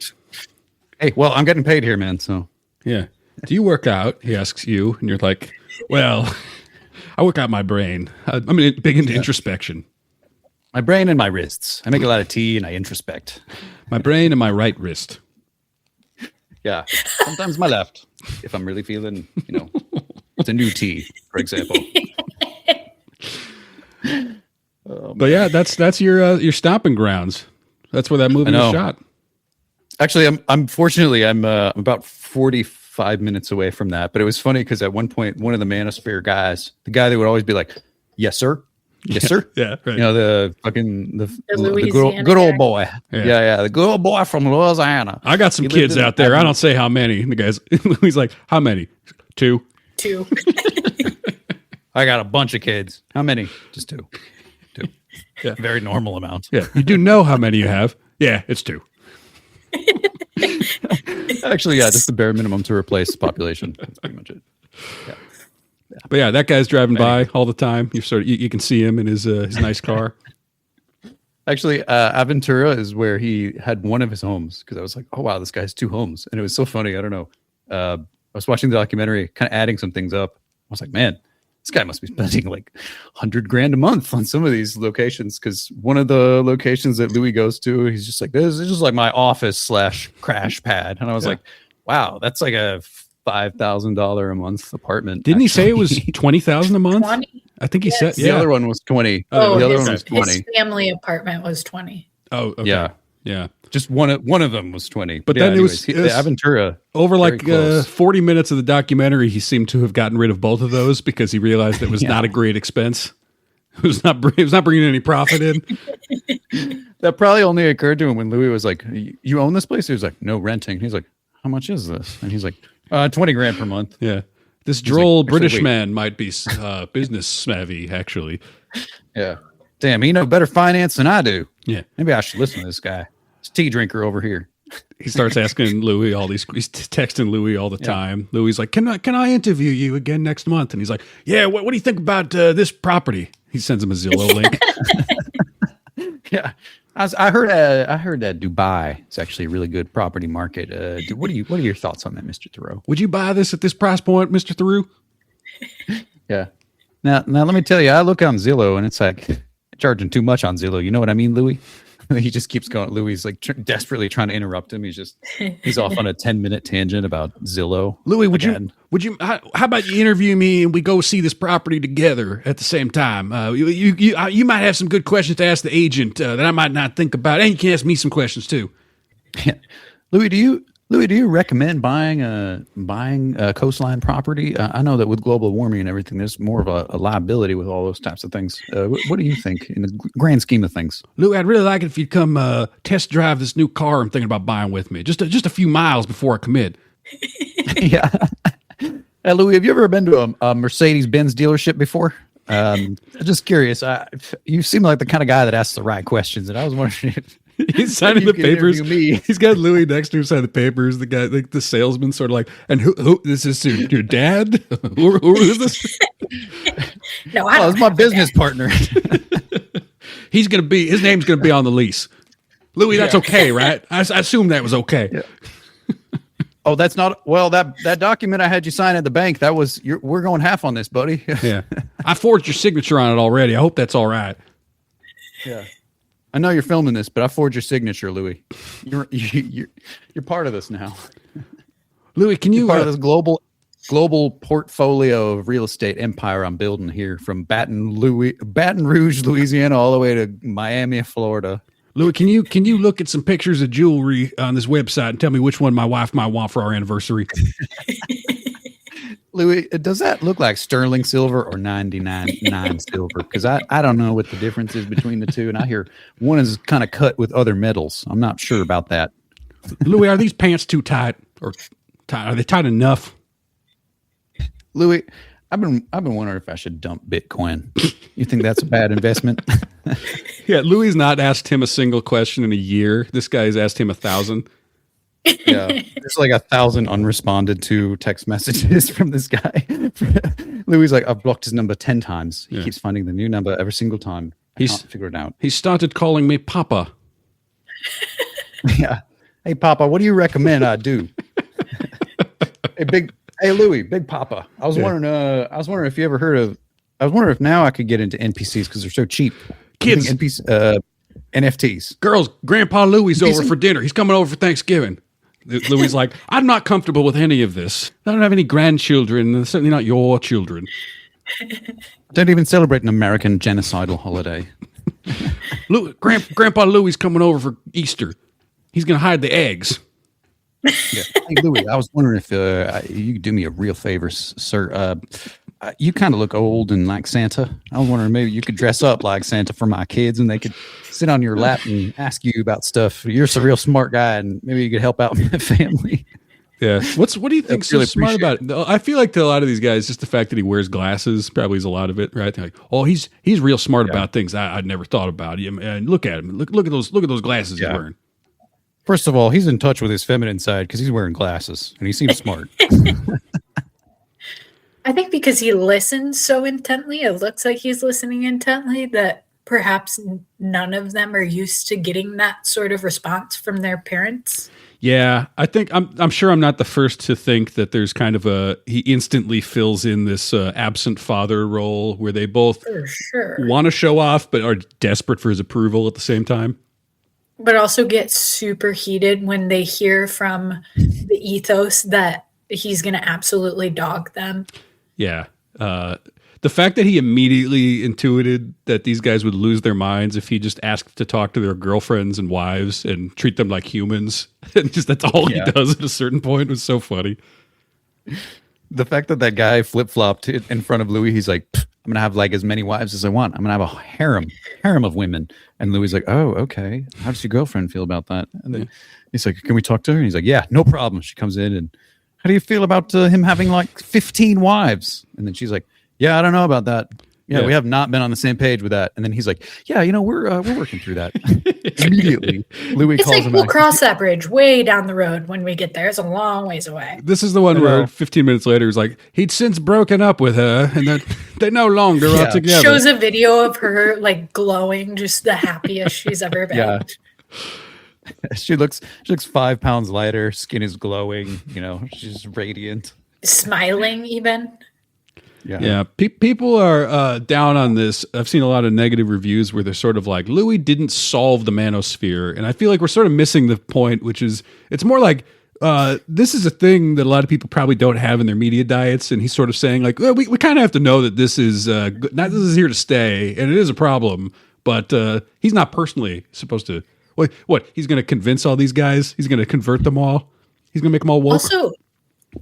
Hey, well, I'm getting paid here, man. So yeah. Do you work out? He asks you, and you're like, well, I work out my brain. I'm big into introspection. My brain and my wrists. I make a lot of tea and I introspect. My brain and my right wrist. Yeah. Sometimes my left. If I'm really feeling, it's a new tea, for example. But yeah, that's your stomping grounds. That's where that movie was shot. Actually, I'm fortunately about 45 minutes away from that. But it was funny because at one point, one of the Manosphere guys, the guy that would always be like, "Yes, sir. Yes, sir." Yeah, right. The good old boy. Yeah, the good old boy from Louisiana. I got some kids out there. I don't say how many. And the guy's he's like, "How many? 2." 2. I got a bunch of kids. How many? Just 2. Yeah. Very normal amount. Yeah. You do know how many you have? Yeah, it's 2. Actually, yeah, just the bare minimum to replace the population. That's pretty much it. Yeah. But yeah, that guy's driving by all the time. You can see him in his nice car. Actually, Aventura is where he had one of his homes because I was like, oh wow, this guy has 2 homes, and it was so funny. I don't know. I was watching the documentary, kind of adding some things up. I was like, man, this guy must be spending like $100,000 a month on some of these locations. Because one of the locations that Louis goes to, he's just like, this is just like my office / crash pad. And I was like, wow, that's like a $5,000 a month apartment. Didn't he say it was $20,000 a month? 20? I think he said the other one was 20. The other one was 20. His family apartment was 20. Oh, okay. Yeah. Just one of them was 20. But yeah, then anyways, it was Aventura. Over like 40 minutes of the documentary, he seemed to have gotten rid of both of those because he realized it was not a great expense. It was not bringing any profit in. That probably only occurred to him when Louis was like, "You own this place?" He was like, "No, renting." He's like, "How much is this?" And he's like, $20,000 per month. Yeah. This droll British man might be business savvy, actually. Yeah. Damn, he knows better finance than I do. Yeah. Maybe I should listen to this guy. This tea drinker over here. He starts asking Louis he's texting Louis all the time. Louis like, can I interview you again next month? And he's like, yeah, what do you think about this property? He sends him a Zillow link. Yeah. I heard that Dubai is actually a really good property market. What are your thoughts on that, Mr. Thoreau? Would you buy this at this price point, Mr. Thoreau? Yeah. Now let me tell you, I look on Zillow and it's like charging too much on Zillow. You know what I mean, Louis? He just keeps going. Louis is like desperately trying to interrupt him. He's off on a 10-minute tangent about Zillow. Louis, how about you interview me and we go see this property together at the same time? You might have some good questions to ask the agent that I might not think about, and you can ask me some questions too. Louis, do you recommend buying a coastline property? I know that with global warming and everything, there's more of a liability with all those types of things. What do you think in the grand scheme of things? Louis, I'd really like it if you'd come test drive this new car I'm thinking about buying with me. Just a few miles before I commit. Yeah. Hey, Louis, have you ever been to a Mercedes-Benz dealership before? Just curious. You seem like the kind of guy that asks the right questions, and I was wondering if he's signing the papers. He's got Louis next to him signing the papers. The guy, like the salesman, sort of like, and who this is your dad? who is this? No, it's my business partner. His name's gonna be on the lease. Louis, that's okay, right? I assume that was okay. Yeah. Oh, that's not that document I had you sign at the bank. We're going half on this, buddy. Yeah, I forged your signature on it already. I hope that's all right. Yeah. I know you're filming this, but I forged your signature, Louis. You're part of this now. Louis, can you part of this global portfolio of real estate empire I'm building here from Baton Rouge, Louisiana, all the way to Miami, Florida. Louis, can you look at some pictures of jewelry on this website and tell me which one my wife might want for our anniversary? Louis, does that look like sterling silver or 99 silver? Because I don't know what the difference is between the two, and I hear one is kind of cut with other metals. I'm not sure about that. Louis, are these pants too tight, or are they tight enough? Louis, I've been wondering if I should dump Bitcoin. You think that's a bad investment? Yeah, Louis not asked him a single question in a year. This guy's asked him 1,000. Yeah, there's like 1,000 unresponded to text messages from this guy. Louis like, I've blocked his number 10 times. He keeps finding the new number every single time. I can't figure it out. He started calling me Papa. Yeah. Hey, Papa, what do you recommend I do? Hey, Louis, Big Papa. I was wondering if you ever heard of. I was wondering if now I could get into NPCs because they're so cheap. Kids, NFTs. Girls, Grandpa Louis over for dinner. He's coming over for Thanksgiving. Louis like, I'm not comfortable with any of this. I don't have any grandchildren, and certainly not your children. Don't even celebrate an American genocidal holiday. Grandpa Louis coming over for Easter. He's going to hide the eggs. Yeah. Hey, Louis, I was wondering if you could do me a real favor, sir. You kind of look old and like Santa. I was wondering maybe you could dress up like Santa for my kids and they could sit on your lap and ask you about stuff. You're a real smart guy and maybe you could help out my family. Yeah. What do you think's really so smart about it? I feel like to a lot of these guys, just the fact that he wears glasses probably is a lot of it, right? They're like, oh, he's real smart about things I'd never thought about him. And look at him. Look at those glasses he's wearing. First of all, he's in touch with his feminine side because he's wearing glasses and he seems smart. I think because he listens so intently, it looks like he's listening intently, that perhaps none of them are used to getting that sort of response from their parents. Yeah, I think I'm sure I'm not the first to think that there's kind of he instantly fills in this absent father role where they both want to show off but are desperate for his approval at the same time. But also get super heated when they hear from the ethos that he's going to absolutely dog them. Yeah. The fact that he immediately intuited that these guys would lose their minds if he just asked to talk to their girlfriends and wives and treat them like humans, and just that's all he does at a certain point was so funny. The fact that guy flip-flopped in front of Louis, he's like, I'm going to have like as many wives as I want. I'm going to have a harem of women. And Louis is like, oh, okay. How does your girlfriend feel about that? And then he's like, can we talk to her? And he's like, yeah, no problem. She comes in and, how do you feel about him having like 15 wives? And then she's like, yeah, I don't know about that. Yeah, we have not been on the same page with that. And then he's like, yeah, we're working through that. Immediately, Louis it's calls like him we'll out. cross that bridge way down the road when we get there. It's a long ways away. This is the one where 15 minutes later he's like, he'd since broken up with her and that they no longer are together. Shows a video of her like glowing, just the happiest she's ever been. Yeah. She looks 5 pounds lighter. Skin is glowing. She's radiant, smiling even. Yeah. People are down on this. I've seen a lot of negative reviews where they're sort of like, Louis didn't solve the manosphere, and I feel like we're sort of missing the point, which is it's more like this is a thing that a lot of people probably don't have in their media diets, and he's sort of saying like, well, we kind of have to know that this is this is here to stay, and it is a problem, but he's not personally supposed to. What? He's going to convince all these guys? He's going to convert them all? He's going to make them all woke? Also,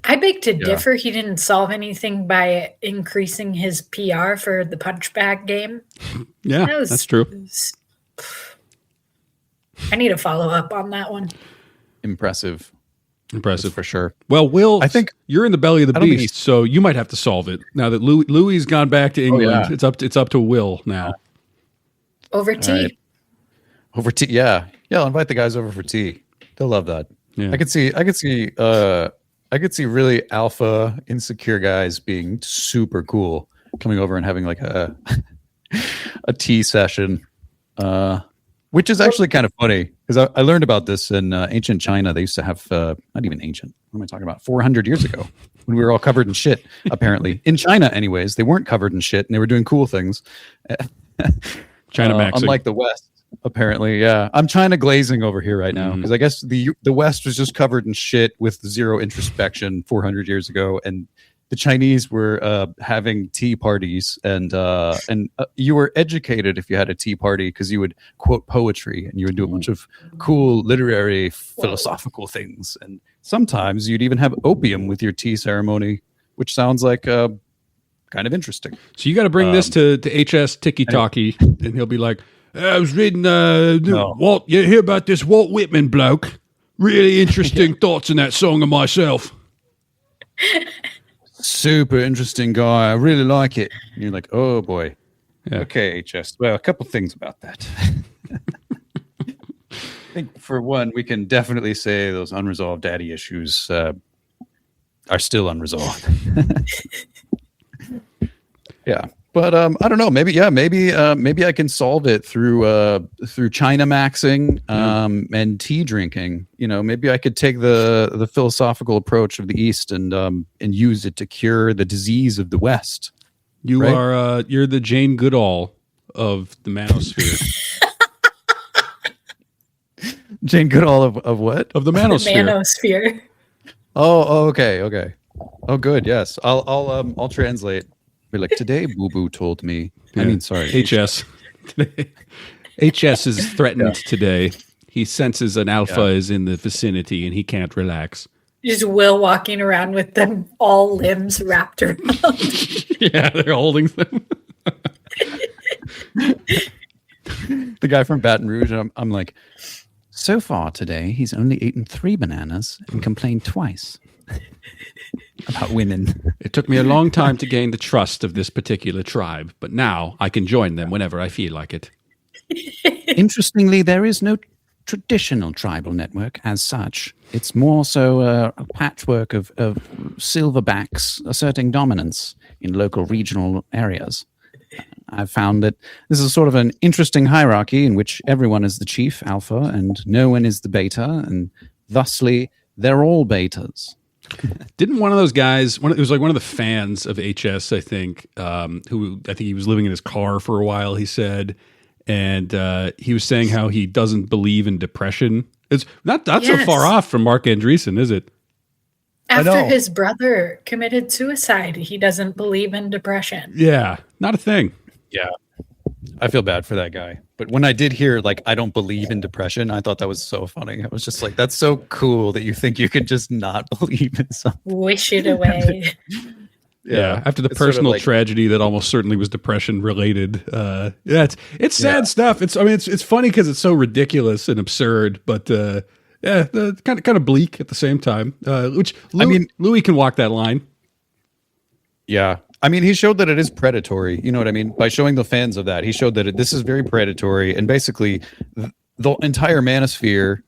I beg to differ. He didn't solve anything by increasing his PR for the punch bag game. Yeah, that's true. I need to follow up on that one. Impressive for sure. Well, Will, I think you're in the belly of the beast, so you might have to solve it now that Louis gone back to England. It's up to Will now. Over tea. Right. Over tea, yeah. I'll invite the guys over for tea. They'll love that. Yeah. I could see really alpha, insecure guys being super cool, coming over and having like a tea session, which is actually kind of funny because I learned about this in ancient China. They used to have not even ancient. What am I talking about? 400 years ago, when we were all covered in shit. Apparently, in China, anyways, they weren't covered in shit and they were doing cool things. Chinamaxxing. Unlike the West. Apparently, yeah. I'm China glazing over here right now because I guess the West was just covered in shit with zero introspection 400 years ago, and the Chinese were having tea parties, and you were educated if you had a tea party because you would quote poetry and you would do a bunch of cool literary philosophical things, and sometimes you'd even have opium with your tea ceremony, which sounds like kind of interesting. So you got to bring this to HS Tiki Talkie, and he'll be like, I was reading Walt. You hear about this Walt Whitman bloke? Really interesting thoughts in that song of myself. Super interesting guy. I really like it. And you're like, oh boy. Yeah. Okay, HS. Well, a couple things about that. I think for one, we can definitely say those unresolved daddy issues are still unresolved. Yeah. But I don't know. Maybe I can solve it through Chinamaxxing and tea drinking. Maybe I could take the philosophical approach of the East and use it to cure the disease of the West. You're the Jane Goodall of the manosphere. Jane Goodall of what? Of the manosphere. The manosphere. Oh, okay. Oh, good. Yes, I'll translate. Be like, today, Boo Boo told me. I mean, sorry, HS. HS is threatened today. He senses an alpha is in the vicinity, and he can't relax. Just Will walking around with them all limbs wrapped around. Yeah, they're holding them. The guy from Baton Rouge. I'm like, so far today, he's only eaten 3 bananas and complained twice about women. It took me a long time to gain the trust of this particular tribe, but now I can join them whenever I feel like it. Interestingly, there is no traditional tribal network as such. It's more so a patchwork of silverbacks asserting dominance in local regional areas. I've found that this is sort of an interesting hierarchy in which everyone is the chief alpha and no one is the beta, and thusly they're all betas. Didn't one of those guys, it was like one of the fans of HS, I think, who I think he was living in his car for a while, he said, and he was saying how he doesn't believe in depression. It's not so far off from Mark Andreessen, is it? After his brother committed suicide, he doesn't believe in depression. Yeah, not a thing. Yeah. I feel bad for that guy. But when I did hear, like, I don't believe in depression, I thought that was so funny. I was just like, that's so cool that you think you could just not believe in something. Wish it away. Yeah, after the personal tragedy that almost certainly was depression related. It's sad stuff. It's funny because it's so ridiculous and absurd, but kind of bleak at the same time. Louis can walk that line. Yeah. I mean, he showed that it is predatory. You know what I mean? By showing the fans of that, he showed that this is very predatory. And basically, the entire manosphere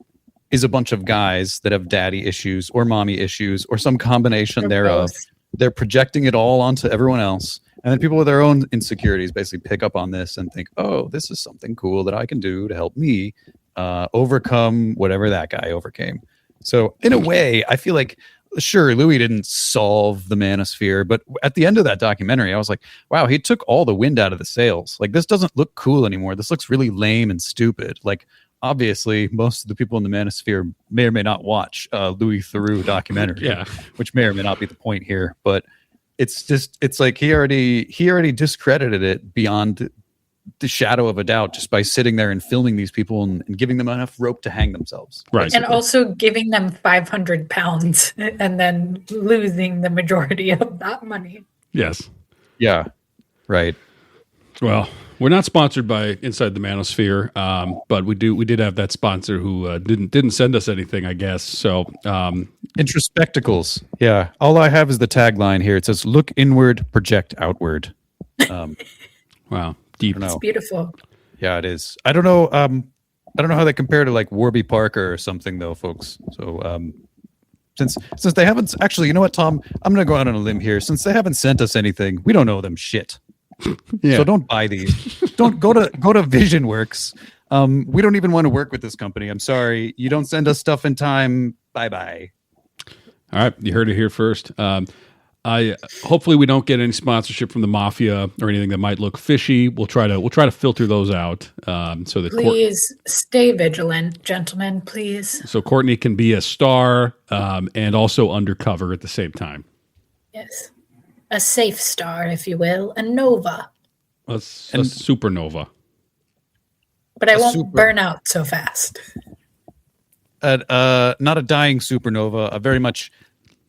is a bunch of guys that have daddy issues or mommy issues or some combination thereof. They're projecting it all onto everyone else. And then people with their own insecurities basically pick up on this and think, oh, this is something cool that I can do to help me overcome whatever that guy overcame. So in a way, I feel like, sure, Louis didn't solve the manosphere, but at the end of that documentary, I was like, wow, he took all the wind out of the sails. Like, this doesn't look cool anymore. This looks really lame and stupid. Like, obviously, most of the people in the manosphere may or may not watch Louis Theroux documentary, which may or may not be the point here. But it's like he already discredited it beyond the shadow of a doubt just by sitting there and filming these people and giving them enough rope to hang themselves. Right. And also giving them 500 pounds and then losing the majority of that money. Yes. Yeah. Right. Well, we're not sponsored by Inside the Manosphere, but we did have that sponsor who didn't send us anything, I guess. So Introspectacles. Yeah. All I have is the tagline here. It says, "Look inward, project outward." Wow. Deep. It's beautiful. Yeah, it is. I don't know how they compare to like Warby Parker or something though, folks. So since they haven't actually, you know what, Tom? I'm gonna go out on a limb here. Since they haven't sent us anything, we don't know them shit. Yeah. So don't buy these. Don't go to VisionWorks. We don't even want to work with this company. I'm sorry. You don't send us stuff in time. Bye-bye. All right, you heard it here first. Hopefully we don't get any sponsorship from the mafia or anything that might look fishy. We'll try to filter those out. So that please stay vigilant, gentlemen. Please. So Courtney can be a star and also undercover at the same time. Yes, a safe star, if you will, a nova. A supernova. But I won't burn out so fast. Not a dying supernova. A very much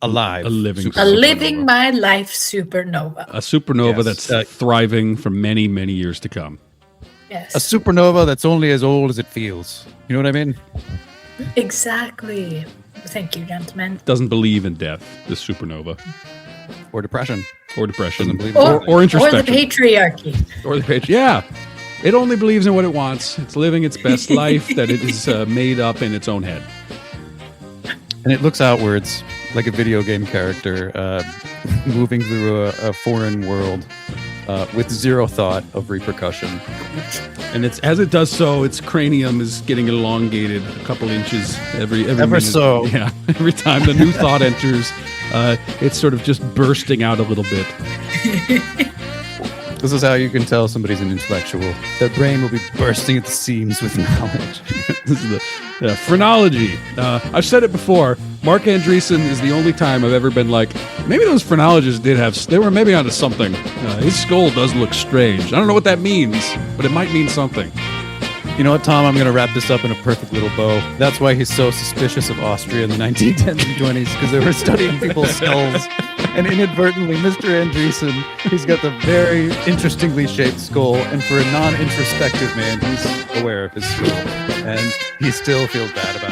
alive, a living my life supernova. A supernova that's thriving for many, many years to come. Yes. A supernova that's only as old as it feels. You know what I mean? Exactly. Thank you, gentlemen. Doesn't believe in death, this supernova. Or depression. Or depression. Or introspection. Or the patriarchy. Or the patriarchy. Yeah. It only believes in what it wants. It's living its best life that it is made up in its own head. And it looks outwards like a video game character moving through a foreign world. with zero thought of repercussion. And it's as it does so, its cranium is getting elongated a couple inches every Ever minute. so. Yeah, every time the new thought enters, it's sort of just bursting out a little bit. This is how you can tell somebody's an intellectual. Their brain will be bursting at the seams with knowledge. This is the phrenology. I've said it before. Mark Andreessen is the only time I've ever been like, maybe those phrenologists they were maybe onto something. His skull does look strange. I don't know what that means, but it might mean something. You know what, Tom? I'm going to wrap this up in a perfect little bow. That's why he's so suspicious of Austria in the 1910s and 20s, because they were studying people's skulls. And inadvertently, Mr. Andreessen, he's got the very interestingly shaped skull. And for a non-introspective man, he's aware of his skull. And he still feels bad about it.